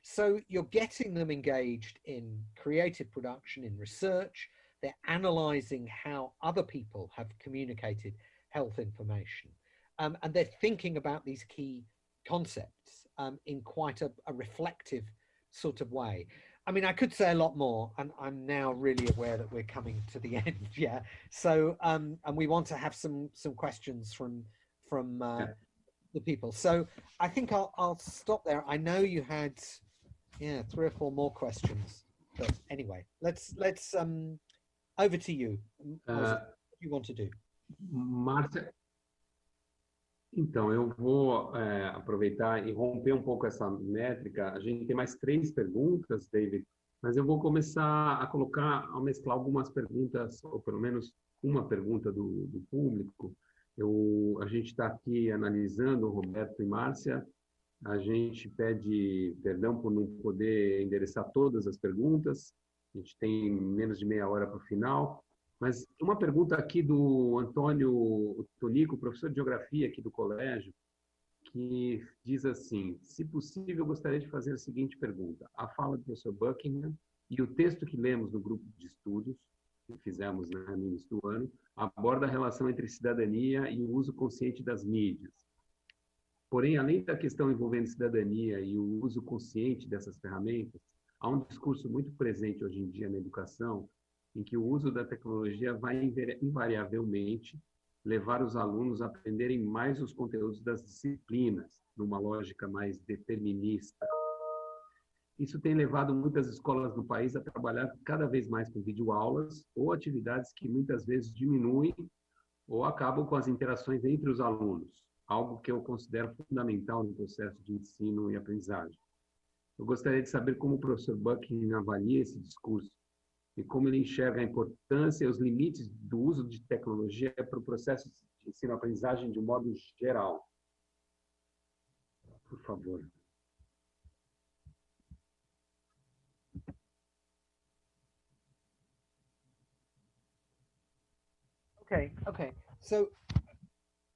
So you're getting them engaged in creative production, in research. They're analyzing how other people have communicated health information. And they're thinking about these key concepts in quite a reflective sort of way. I mean, I could say a lot more, and I'm now really aware that we're coming to the end. Yeah. So, and we want to have some questions from the people. So I think I'll stop there. I know you had 3 or 4 more questions, but anyway, let's over to you. What do you want to do? Márcia, então, eu vou aproveitar e romper um pouco essa métrica. A gente tem mais 3 perguntas, David, mas eu vou começar a mesclar algumas perguntas, ou pelo menos uma pergunta do público. A gente está aqui analisando, Roberto e Márcia. A gente pede perdão por não poder endereçar todas as perguntas. A gente tem menos de meia hora para o final. Mas uma pergunta aqui do Antônio Tonico, professor de Geografia aqui do colégio, que diz assim, se possível, eu gostaria de fazer a seguinte pergunta. A fala do professor Buckingham e o texto que lemos no grupo de estudos, que fizemos no início do ano, aborda a relação entre cidadania e o uso consciente das mídias. Porém, além da questão envolvendo cidadania e o uso consciente dessas ferramentas, há um discurso muito presente hoje em dia na educação, em que o uso da tecnologia vai invariavelmente levar os alunos a aprenderem mais os conteúdos das disciplinas, numa lógica mais determinista. Isso tem levado muitas escolas do país a trabalhar cada vez mais com videoaulas ou atividades que muitas vezes diminuem ou acabam com as interações entre os alunos, algo que eu considero fundamental no processo de ensino e aprendizagem. Eu gostaria de saber como o professor Buckingham avalia esse discurso e como ele enxerga a importância e os limites do uso de tecnologia para o processo de ensino e aprendizagem de um modo geral. Por favor. Okay. So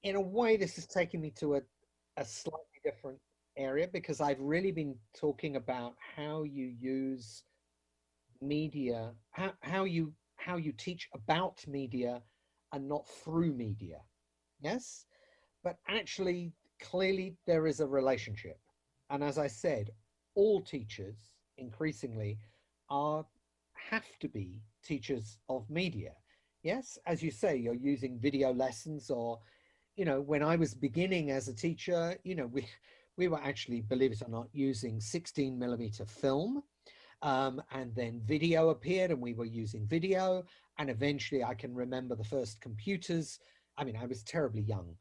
in a way, this is taking me to a slightly different area, because I've really been talking about how you use media, how you teach about media and not through media. Yes, but actually, clearly there is a relationship. And as I said, all teachers increasingly have to be teachers of media. Yes, as you say, you're using video lessons, or, when I was beginning as a teacher, we were actually, believe it or not, using 16mm film. And then video appeared and we were using video. And eventually I can remember the first computers. I mean, I was terribly young,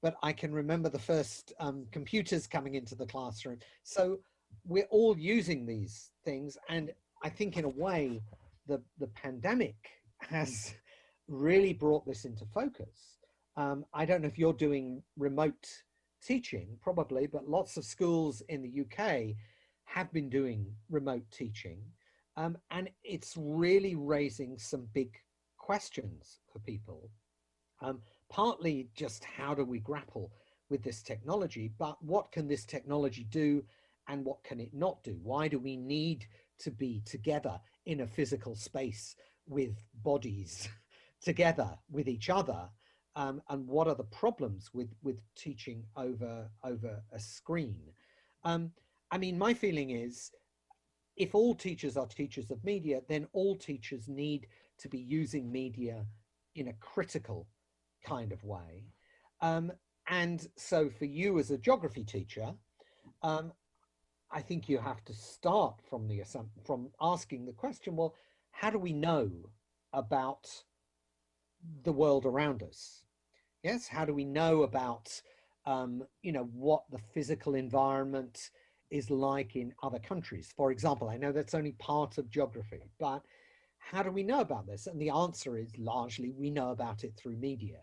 but I can remember the first computers coming into the classroom. So we're all using these things. And I think in a way, the pandemic has really brought this into focus. I don't know if you're doing remote teaching, probably, but lots of schools in the UK have been doing remote teaching. And it's really raising some big questions for people. Partly just how do we grapple with this technology, but what can this technology do and what can it not do? Why do we need to be together in a physical space with bodies together with each other? And what are the problems with teaching over a screen? I mean, my feeling is, if all teachers are teachers of media, then all teachers need to be using media in a critical kind of way. And so for you as a geography teacher, I think you have to start from asking the question, well, how do we know about the world around us? Yes, how do we know about, what the physical environment is like in other countries? For example, I know that's only part of geography, but how do we know about this? And the answer is largely we know about it through media.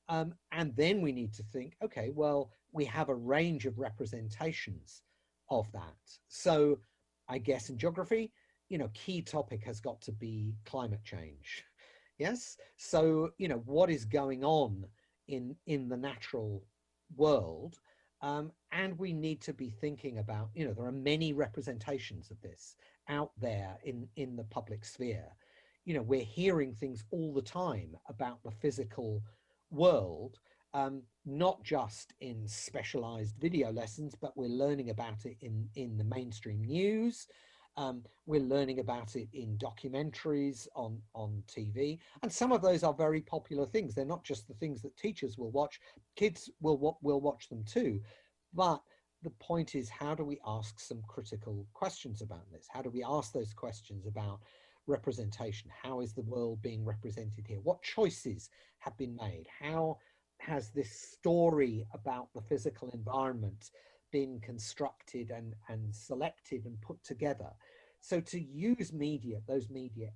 And then we need to think, okay, well, we have a range of representations of that. So I guess in geography, key topic has got to be climate change. Yes. So, what is going on in the natural world? And we need to be thinking about, there are many representations of this out there in the public sphere. We're hearing things all the time about the physical world, not just in specialized video lessons, but we're learning about it in the mainstream news. We're learning about it in documentaries on TV. And some of those are very popular things. They're not just the things that teachers will watch. Kids will watch them too. But the point is, how do we ask some critical questions about this? How do we ask those questions about representation? How is the world being represented here? What choices have been made? How has this story about the physical environment been constructed and selected and put together? So to use media, those media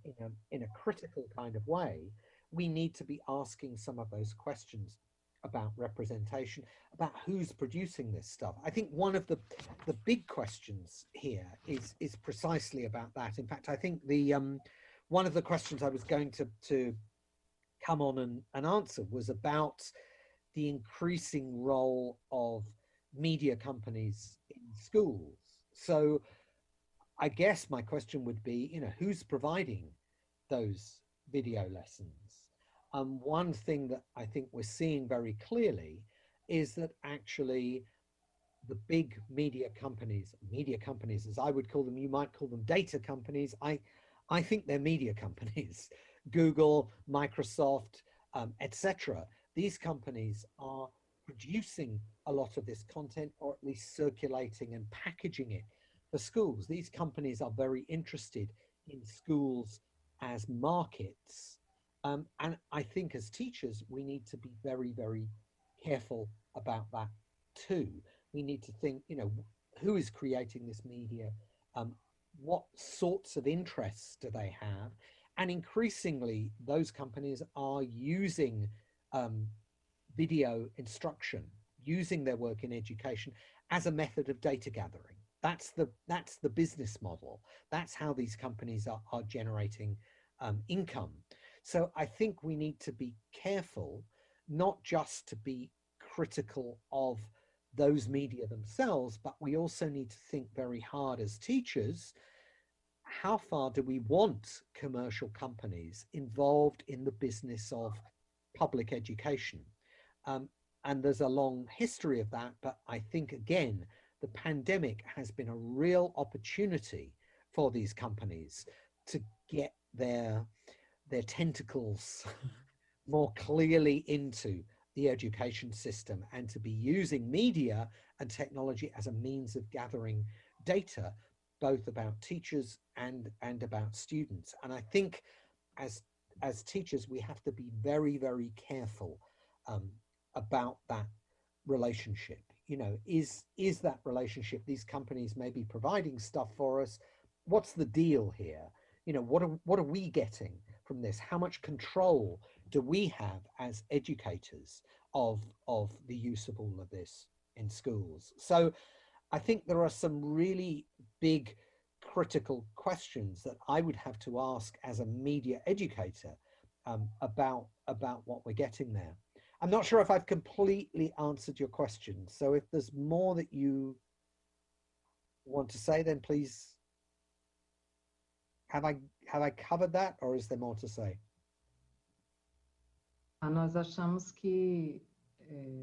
in a critical kind of way, we need to be asking some of those questions about representation, about who's producing this stuff. I think one of the big questions here is precisely about that. In fact, I think the one of the questions I was going to come on and answer was about the increasing role of media companies in schools. So I guess my question would be, who's providing those video lessons? One thing that I think we're seeing very clearly is that actually the big media companies, as I would call them, you might call them data companies. I think they're media companies. Google, Microsoft, etc. These companies are producing a lot of this content, or at least circulating and packaging it for schools. These companies are very interested in schools as markets. And I think as teachers, we need to be very, very careful about that too. We need to think, you know, who is creating this media? What sorts of interests do they have? And increasingly, those companies are using video instruction, using their work in education as a method of data gathering. That's the business model. That's how these companies are generating income. So I think we need to be careful, not just to be critical of those media themselves, but we also need to think very hard as teachers, how far do we want commercial companies involved in the business of public education? And there's a long history of that, but I think, again, the pandemic has been a real opportunity for these companies to get their tentacles more clearly into the education system and to be using media and technology as a means of gathering data, both about teachers and about students. And I think as teachers, we have to be very, very careful about that relationship. You know, is that relationship, these companies may be providing stuff for us, what's the deal here? You know, what are we getting from this? How much control do we have as educators of the use of all of this in schools? So I think there are some really big critical questions that I would have to ask as a media educator about what we're getting there. I'm not sure if I've completely answered your question. So if there's more that you want to say, then please. Have I covered that, or is there more to say? Nós achamos que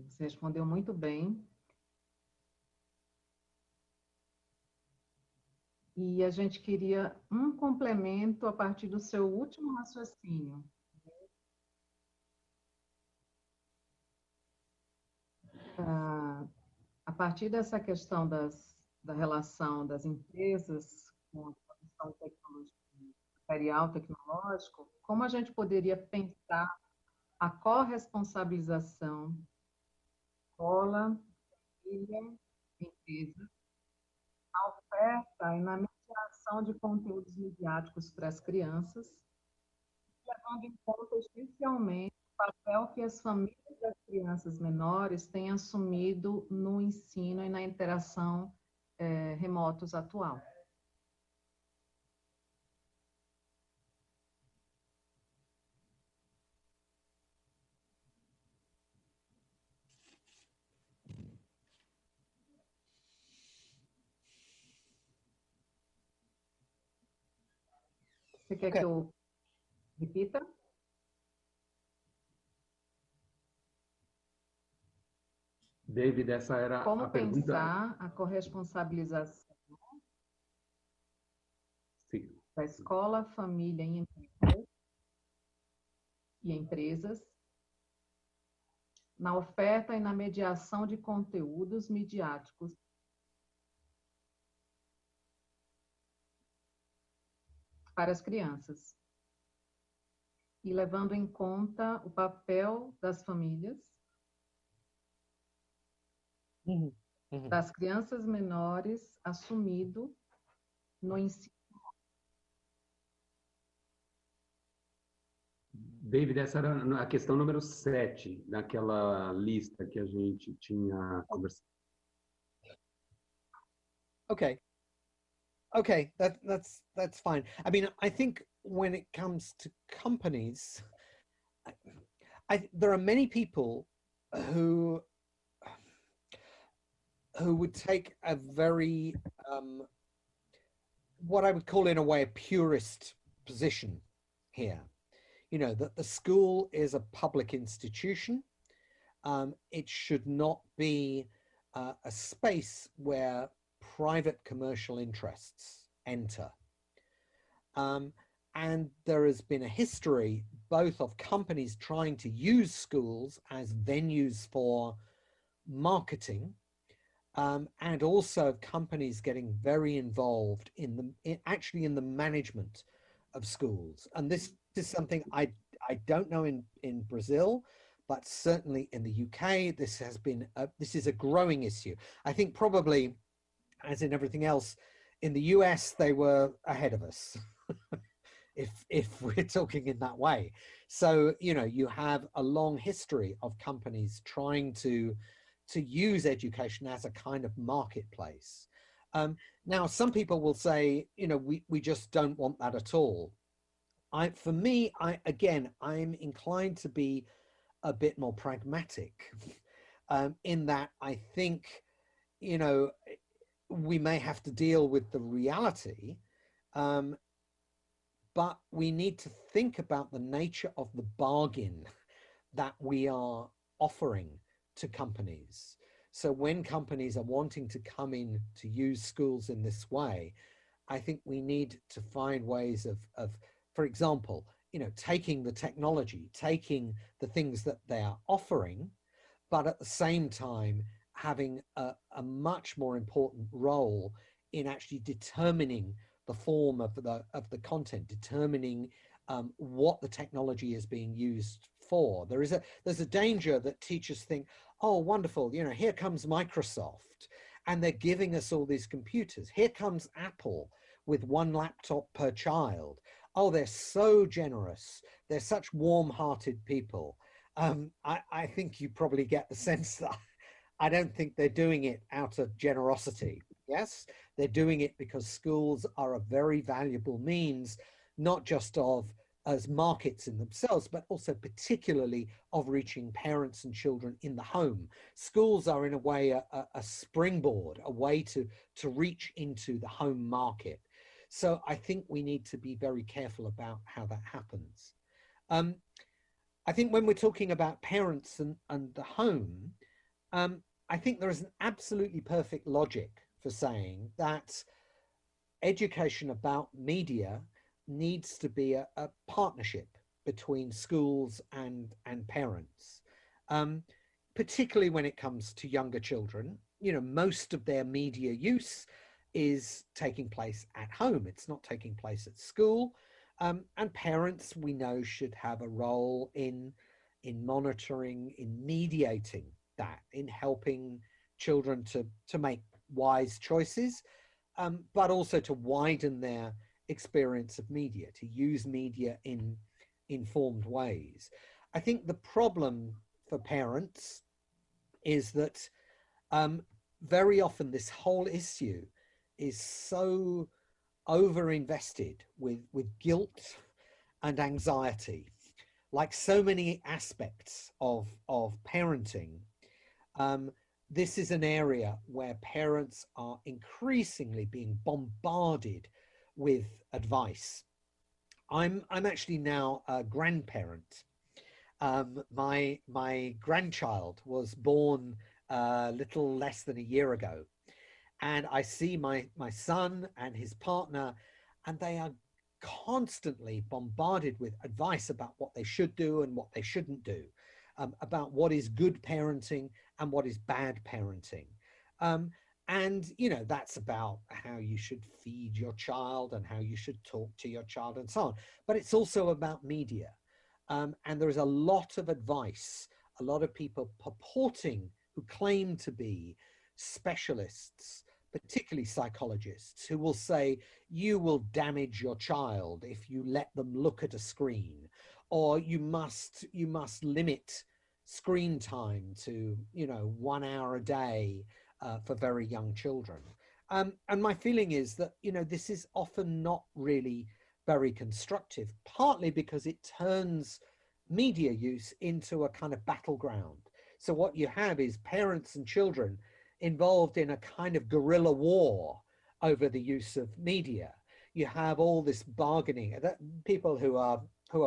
você respondeu muito bem. E a gente queria um complemento a partir do seu último raciocínio. A partir dessa questão da relação das empresas com a produção de material tecnológico, como a gente poderia pensar a corresponsabilização escola, família, empresa, na oferta e na mediação de conteúdos midiáticos para as crianças, levando em conta especialmente o papel que as famílias das crianças menores têm assumido no ensino e na interação remotos atual. Você quer que eu repita? David, essa era a pergunta. Como pensar a corresponsabilização da escola, família e empresas na oferta e na mediação de conteúdos midiáticos para as crianças, e levando em conta o papel das famílias, das crianças menores assumido no ensino. David, essa era a questão número 7 daquela lista que a gente tinha conversado. Okay, that's fine. I mean, I think when it comes to companies, there are many people who would take a very what I would call in a way a purist position here. You know, that the school is a public institution. It should not be a space where private commercial interests enter. And there has been a history both of companies trying to use schools as venues for marketing, and also companies getting very involved in the management of schools. And this is something I don't know in Brazil, but certainly in the UK, this has been, this is a growing issue. I think probably, as in everything else, in the US, they were ahead of us, if we're talking in that way. So, you know, you have a long history of companies trying to use education as a kind of marketplace. Now, some people will say, you know, we just don't want that at all. For me, I'm inclined to be a bit more pragmatic in that I think, you know, we may have to deal with the reality, but we need to think about the nature of the bargain that we are offering to companies. So when companies are wanting to come in to use schools in this way, I think we need to find ways of, for example, you know, taking the technology, taking the things that they are offering, but at the same time, having a much more important role in actually determining the form of the content, determining what the technology is being used for. There's a danger that teachers think, oh, wonderful, you know, here comes Microsoft and they're giving us all these computers. Here comes Apple with one laptop per child. Oh, they're so generous. They're such warm-hearted people. I think you probably get the sense that I don't think they're doing it out of generosity. Yes, they're doing it because schools are a very valuable means, not just of as markets in themselves, but also particularly of reaching parents and children in the home. Schools are in a way a springboard, a way to reach into the home market. So I think we need to be very careful about how that happens. I think when we're talking about parents and the home, I think there is an absolutely perfect logic for saying that education about media needs to be a partnership between schools and parents, particularly when it comes to younger children. You know, most of their media use is taking place at home. It's not taking place at school. And parents, we know, should have a role in monitoring, in mediating that, in helping children to make wise choices, but also to widen their experience of media, to use media in informed ways. I think the problem for parents is that very often this whole issue is so over-invested with guilt and anxiety, like so many aspects of parenting. This is an area where parents are increasingly being bombarded with advice. I'm actually now a grandparent. My grandchild was born a little less than a year ago, and I see my son and his partner, and they are constantly bombarded with advice about what they should do and what they shouldn't do, about what is good parenting and what is bad parenting. And, you know, that's about how you should feed your child and how you should talk to your child and so on. But it's also about media. And there is a lot of advice, a lot of people purporting, who claim to be specialists, particularly psychologists, who will say, you will damage your child if you let them look at a screen, or you must limit screen time to, you know, 1 hour a day for very young children. And my feeling is that, you know, this is often not really very constructive, partly because it turns media use into a kind of battleground. So what you have is parents and children involved in a kind of guerrilla war over the use of media. You have all this bargaining that people who are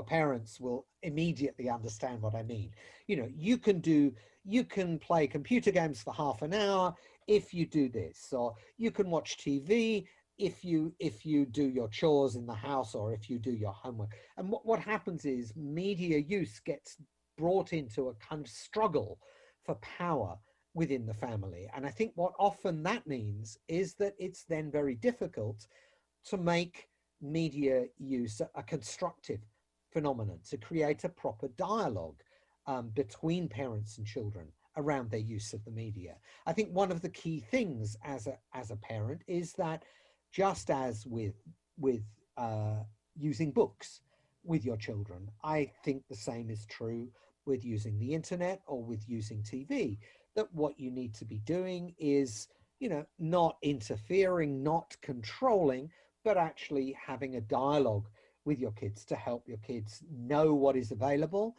parents will immediately understand what I mean. You know, you can play computer games for half an hour if you do this, or you can watch TV if you do your chores in the house, or if you do your homework. And what happens is media use gets brought into a kind of struggle for power within the family. And I think what often that means is that it's then very difficult to make media use a constructive phenomenon, to create a proper dialogue between parents and children around their use of the media. I think one of the key things as a parent is that, just as with using books with your children, I think the same is true with using the internet or with using TV, that what you need to be doing is, you know, not interfering, not controlling, but actually having a dialogue with your kids to help your kids know what is available,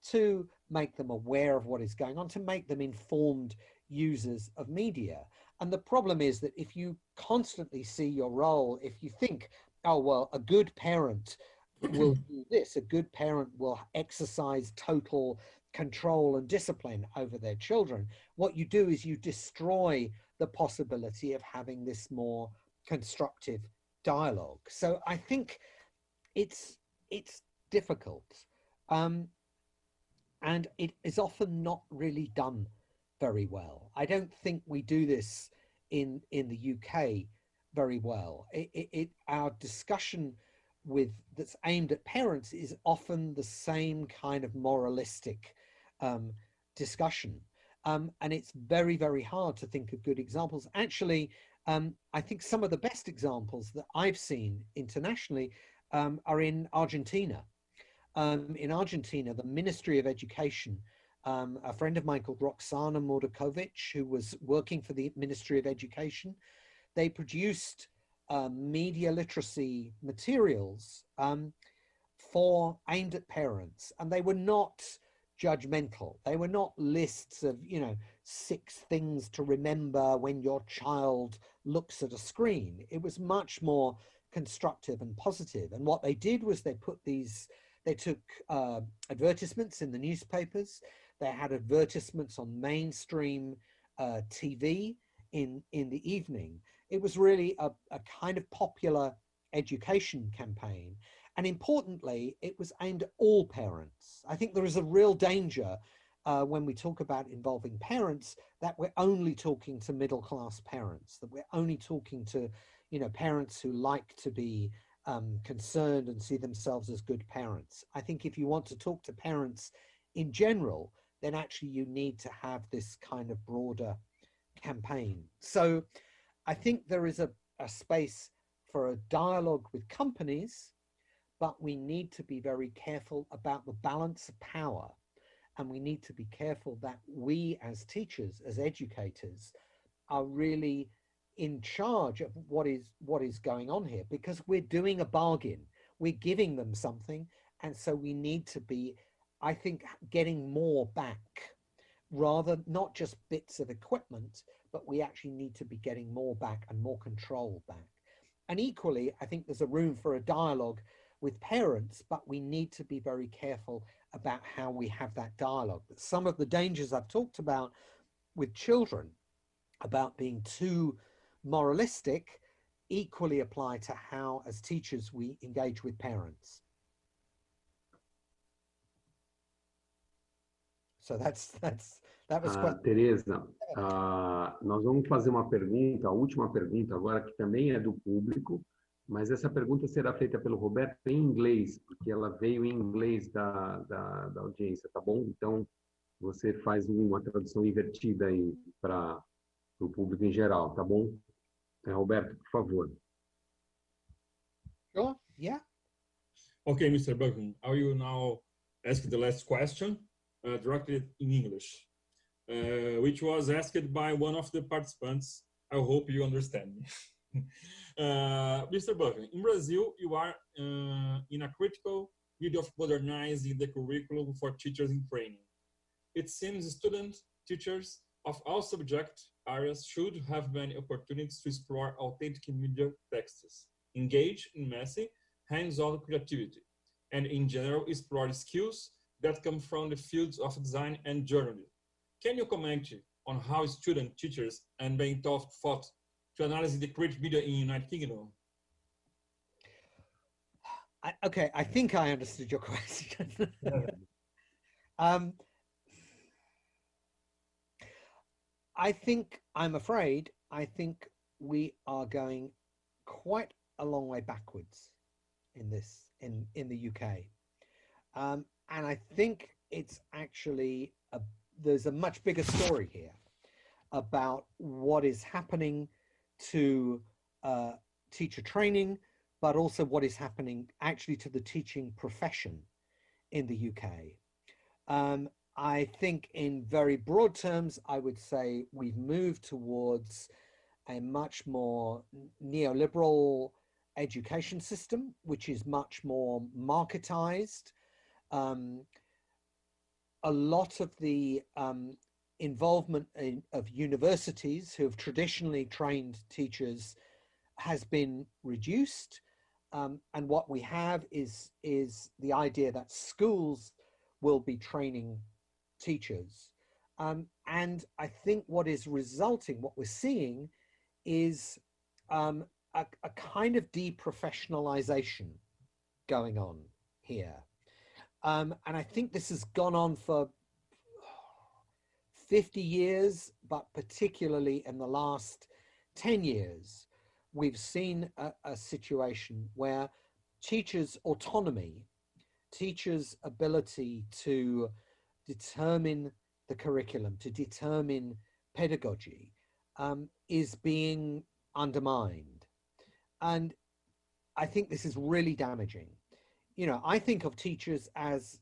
to make them aware of what is going on, to make them informed users of media. And the problem is that if you constantly see your role, if you think, oh, well, a good parent will do this, a good parent will exercise total control and discipline over their children, what you do is you destroy the possibility of having this more constructive dialogue. So I think it's difficult. And it is often not really done very well. I don't think we do this in the UK very well. Our discussion that's aimed at parents is often the same kind of moralistic discussion. And it's very, very hard to think of good examples. Actually, I think some of the best examples that I've seen internationally are in Argentina. In Argentina, the Ministry of Education, a friend of mine called Roxana Murdokovic, who was working for the Ministry of Education, they produced media literacy materials aimed at parents, and they were not judgmental. They were not lists of, you know, 6 things to remember when your child looks at a screen. It was much more constructive and positive. And what they did was they took advertisements in the newspapers. They had advertisements on mainstream TV in the evening. It was really a kind of popular education campaign. And importantly, it was aimed at all parents. I think there is a real danger when we talk about involving parents that we're only talking to middle-class parents, that we're only talking to, you know, parents who like to be concerned and see themselves as good parents. I think if you want to talk to parents in general, then actually you need to have this kind of broader campaign. So I think there is a space for a dialogue with companies, but we need to be very careful about the balance of power. And we need to be careful that we as teachers, as educators, are really in charge of what is going on here, because we're doing a bargain. We're giving them something. And so we need to be, I think, getting more back, rather not just bits of equipment, but we actually need to be getting more back and more control back. And equally, I think there's a room for a dialogue with parents, but we need to be very careful about how we have that dialogue. Some of the dangers I've talked about with children, about being too moralistic, equally apply to how, as teachers, we engage with parents. So that was quite... Tereza, nós vamos fazer uma pergunta, a última pergunta agora, que também é do público, mas essa pergunta será feita pelo Roberto em inglês, porque ela veio em inglês da audiência, tá bom? Então, você faz uma tradução invertida aí para o público em geral, tá bom? Roberto, por favor. Sure, yeah. Okay, Mr. Buckingham, I will now ask the last question directly in English, which was asked by one of the participants. I hope you understand me. Mr. Buckingham, in Brazil, you are in a critical need of modernizing the curriculum for teachers in training. It seems students, teachers of all subject areas should have many opportunities to explore authentic media texts, engage in messy, hands-on creativity, and in general explore skills that come from the fields of design and journalism. Can you comment on how student teachers and being taught to analyze the creative media in the United Kingdom? Okay, I think I understood your question. I think we are going quite a long way backwards in this, in the UK. And I think it's actually, there's a much bigger story here about what is happening to teacher training, but also what is happening actually to the teaching profession in the UK. I think in very broad terms, I would say we've moved towards a much more neoliberal education system, which is much more marketized. A lot of the involvement of universities who have traditionally trained teachers has been reduced. And what we have is the idea that schools will be training teachers. And I think what is resulting, what we're seeing is a kind of deprofessionalization going on here. And I think this has gone on for 50 years, but particularly in the last 10 years, we've seen a situation where teachers' autonomy, teachers' ability to determine the curriculum, to determine pedagogy, is being undermined. And I think this is really damaging. You know, I think of teachers as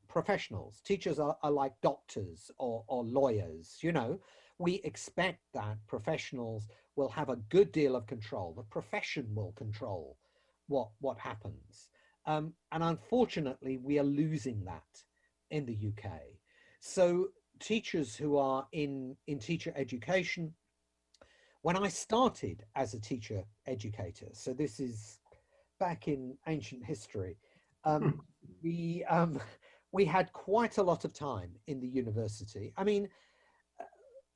professionals. Teachers are like doctors or lawyers. You know, we expect that professionals will have a good deal of control. The profession will control what happens. And unfortunately, we are losing that in the UK. So teachers who are in teacher education, when I started as a teacher educator, so this is back in ancient history, we had quite a lot of time in the university. I mean,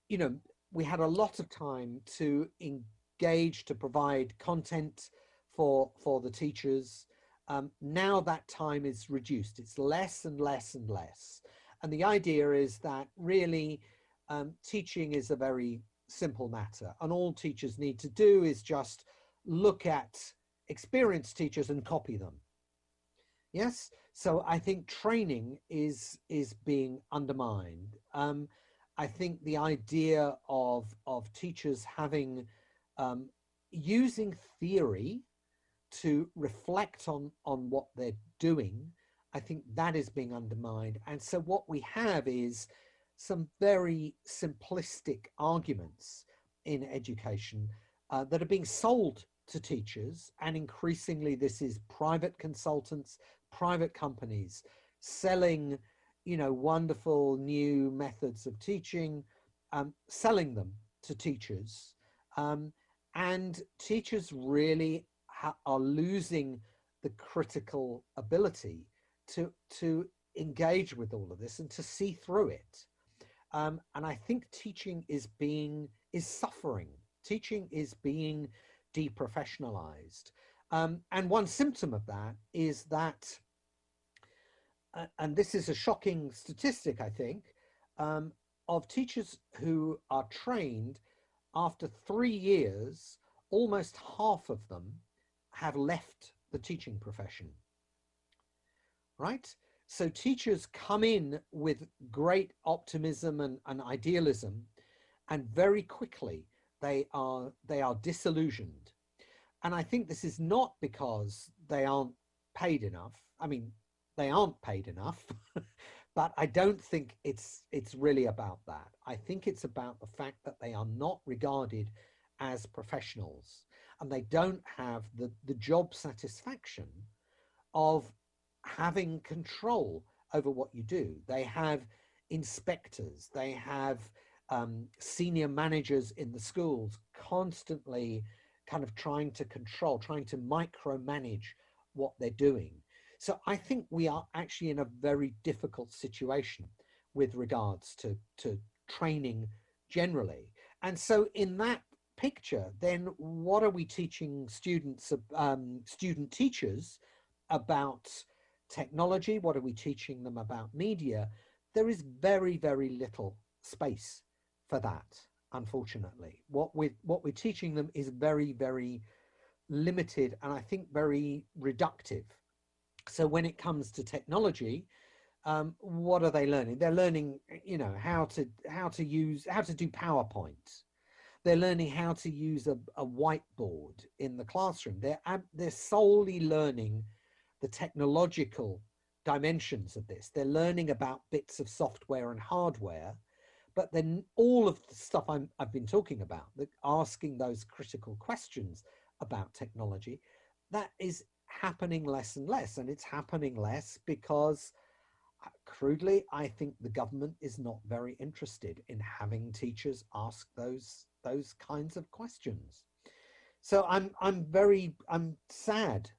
you know, we had a lot of time to engage, to provide content for the teachers. Now that time is reduced. It's less and less and less. And the idea is that really teaching is a very simple matter. And all teachers need to do is just look at experienced teachers and copy them. Yes, so I think training is being undermined. I think the idea of teachers having using theory to reflect on what they're doing, I think that is being undermined. And so what we have is some very simplistic arguments in education that are being sold to teachers, and increasingly this is private consultants, private companies selling, you know, wonderful new methods of teaching, selling them to teachers, and teachers really are losing the critical ability to engage with all of this and to see through it. And I think teaching is suffering. Teaching is being deprofessionalized. And one symptom of that is that, and this is a shocking statistic, I think, of teachers who are trained after 3 years, almost half of them have left the teaching profession, right? So teachers come in with great optimism and idealism, and very quickly they are disillusioned. And I think this is not because they aren't paid enough. I mean, they aren't paid enough, but I don't think it's really about that. I think it's about the fact that they are not regarded as professionals, and they don't have the job satisfaction of having control over what you do. They have inspectors, they have senior managers in the schools constantly kind of trying to control, trying to micromanage what they're doing. So I think we are actually in a very difficult situation with regards to training generally. And so in that picture, then what are we teaching students, student teachers about technology? What are we teaching them about media? There is very, very little space for that, unfortunately. What we're teaching them is very, very limited, and I think very reductive. So when it comes to technology, what are they learning? They're learning, you know, how to do PowerPoint. They're learning how to use a whiteboard in the classroom. They're solely learning the technological dimensions of this. They're learning about bits of software and hardware, but then all of the stuff I've been talking about, asking those critical questions about technology, that is happening less and less. And it's happening less because, crudely, I think the government is not very interested in having teachers ask those kinds of questions. So I'm sad,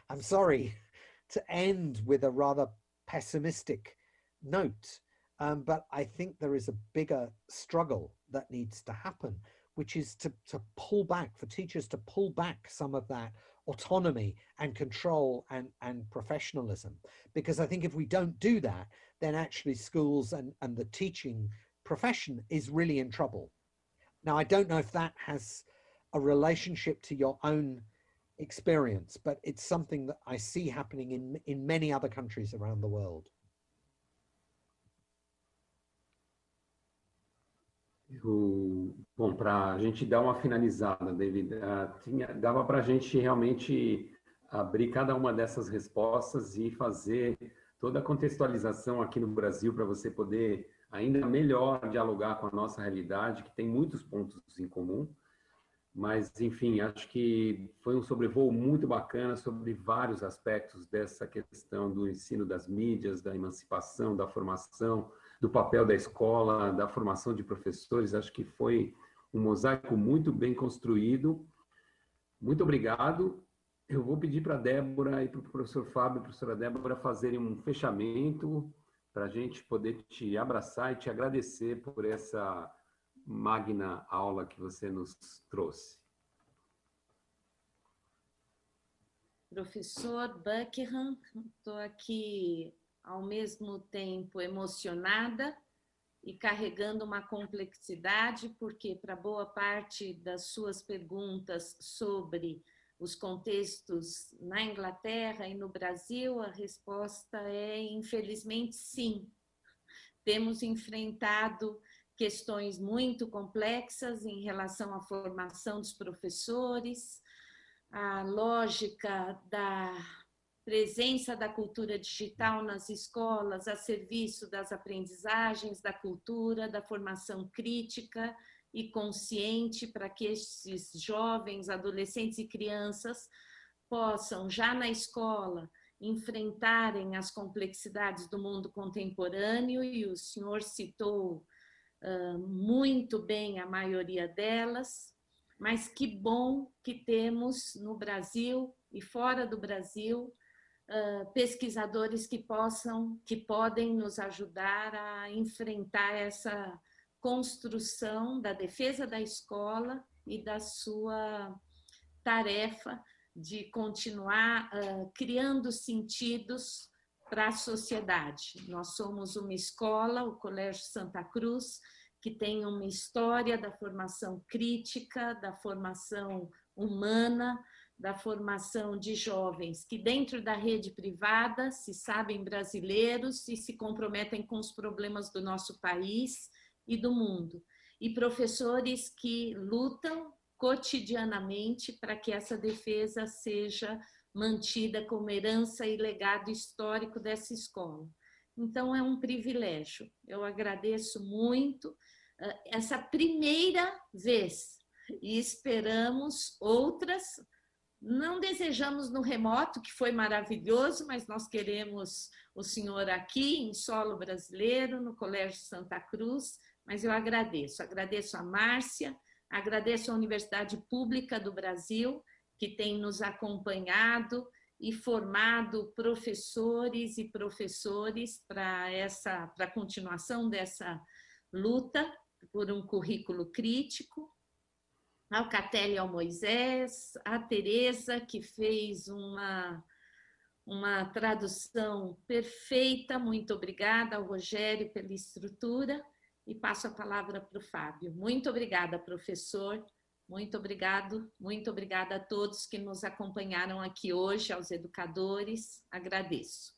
I'm sorry to end with a rather pessimistic note, but I think there is a bigger struggle that needs to happen, which is to pull back, for teachers to pull back some of that autonomy and control and professionalism. Because I think if we don't do that, then actually schools and the teaching profession is really in trouble. Now, I don't know if that has a relationship to your own experience, but it's something that I see happening in many other countries around the world. Bom, para a gente dar uma finalizada, David, dava para a gente realmente abrir cada uma dessas respostas e fazer toda a contextualização aqui no Brasil para você poder ainda melhor dialogar com a nossa realidade, que tem muitos pontos em comum. Mas, enfim, acho que foi um sobrevoo muito bacana sobre vários aspectos dessa questão do ensino das mídias, da emancipação, da formação, do papel da escola, da formação de professores. Acho que foi um mosaico muito bem construído. Muito obrigado. Eu vou pedir para a Débora e para o professor Fábio e a professora Débora fazerem um fechamento para a gente poder te abraçar e te agradecer por essa magna aula que você nos trouxe. Professor Buckingham, estou aqui ao mesmo tempo emocionada e carregando uma complexidade, porque para boa parte das suas perguntas sobre os contextos na Inglaterra e no Brasil, a resposta é, infelizmente, sim. Temos enfrentado questões muito complexas em relação à formação dos professores, a lógica da presença da cultura digital nas escolas a serviço das aprendizagens, da cultura, da formação crítica e consciente para que esses jovens, adolescentes e crianças possam, já na escola, enfrentarem as complexidades do mundo contemporâneo, e o senhor citou muito bem a maioria delas, mas que bom que temos no Brasil e fora do Brasil pesquisadores que podem nos ajudar a enfrentar essa construção da defesa da escola e da sua tarefa de continuar criando sentidos para a sociedade. Nós somos uma escola, o Colégio Santa Cruz, que tem uma história da formação crítica, da formação humana, da formação de jovens que dentro da rede privada se sabem brasileiros e se comprometem com os problemas do nosso país e do mundo. E professores que lutam cotidianamente para que essa defesa seja mantida como herança e legado histórico dessa escola. Então, é um privilégio. Eu agradeço muito essa primeira vez e esperamos outras. Não desejamos no remoto, que foi maravilhoso, mas nós queremos o senhor aqui, em solo brasileiro, no Colégio Santa Cruz, mas eu agradeço a Márcia, agradeço a Universidade Pública do Brasil, que tem nos acompanhado e formado professores e professores para a continuação dessa luta por um currículo crítico, ao Catelli e ao Moisés, a Tereza, que fez uma tradução perfeita, muito obrigada, ao Rogério pela estrutura, e passo a palavra para o Fábio. Muito obrigada, professor, Muito obrigada a todos que nos acompanharam aqui hoje, aos educadores, agradeço.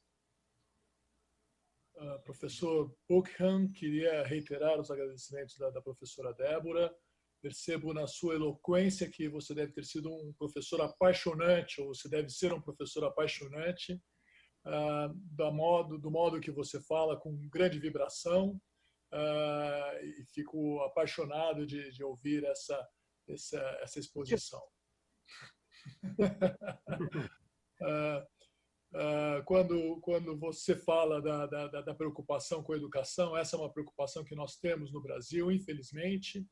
Professor Buckingham, queria reiterar os agradecimentos da professora Débora. Percebo na sua eloquência que você deve ter sido um professor apaixonante, ou você deve ser um professor apaixonante, do modo que você fala, com grande vibração, e fico apaixonado de ouvir essa exposição. Quando você fala da preocupação com a educação, essa é uma preocupação que nós temos no Brasil, infelizmente.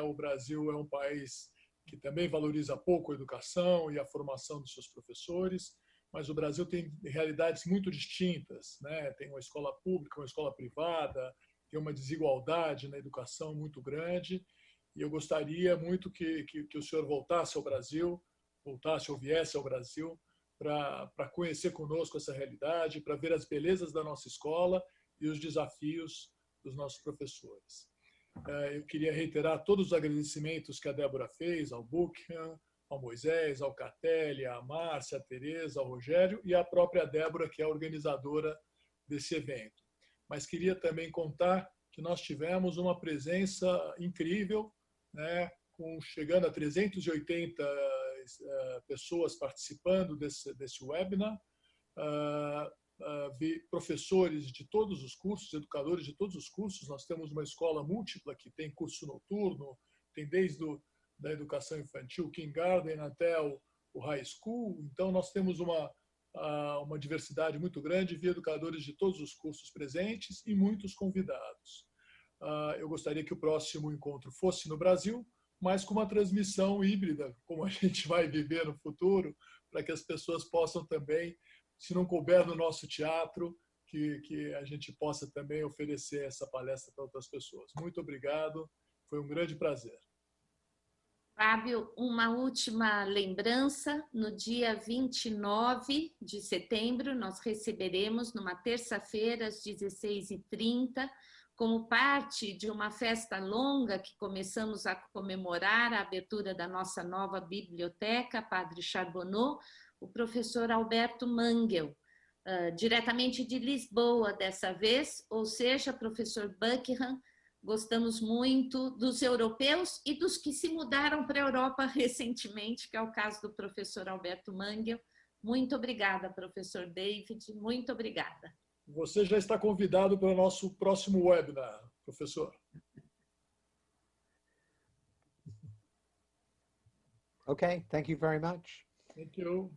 O Brasil é um país que também valoriza pouco a educação e a formação dos seus professores, mas o Brasil tem realidades muito distintas, né? Tem uma escola pública, uma escola privada, tem uma desigualdade na educação muito grande, e eu gostaria muito que o senhor voltasse ao Brasil, ou viesse ao Brasil, para conhecer conosco essa realidade, para ver as belezas da nossa escola e os desafios dos nossos professores. Eu queria reiterar todos os agradecimentos que a Débora fez ao Buckingham, ao Moisés, ao Catelli, à Márcia, à Tereza, ao Rogério e à própria Débora, que é a organizadora desse evento. Mas queria também contar que nós tivemos uma presença incrível, né, chegando a 380 pessoas participando desse webinar, professores de todos os cursos, educadores de todos os cursos. Nós temos uma escola múltipla que tem curso noturno, tem desde da educação infantil, kindergarten, até o high school. Então, nós temos uma diversidade muito grande de educadores de todos os cursos presentes e muitos convidados. Eu gostaria que o próximo encontro fosse no Brasil, mas com uma transmissão híbrida, como a gente vai viver no futuro, para que as pessoas possam também, se não couber no nosso teatro, que a gente possa também oferecer essa palestra para outras pessoas. Muito obrigado, foi um grande prazer. Fábio, uma última lembrança: no dia 29 de setembro, nós receberemos, numa terça-feira, às 16h30, como parte de uma festa longa que começamos a comemorar a abertura da nossa nova biblioteca, Padre Charbonneau, o professor Alberto Mangel, diretamente de Lisboa dessa vez, ou seja, professor Buckingham, gostamos muito dos europeus e dos que se mudaram para a Europa recentemente, que é o caso do professor Alberto Mangel. Muito obrigada, professor David, muito obrigada. Você já está convidado para o nosso próximo webinar, professor. Okay, thank you very much. Thank you.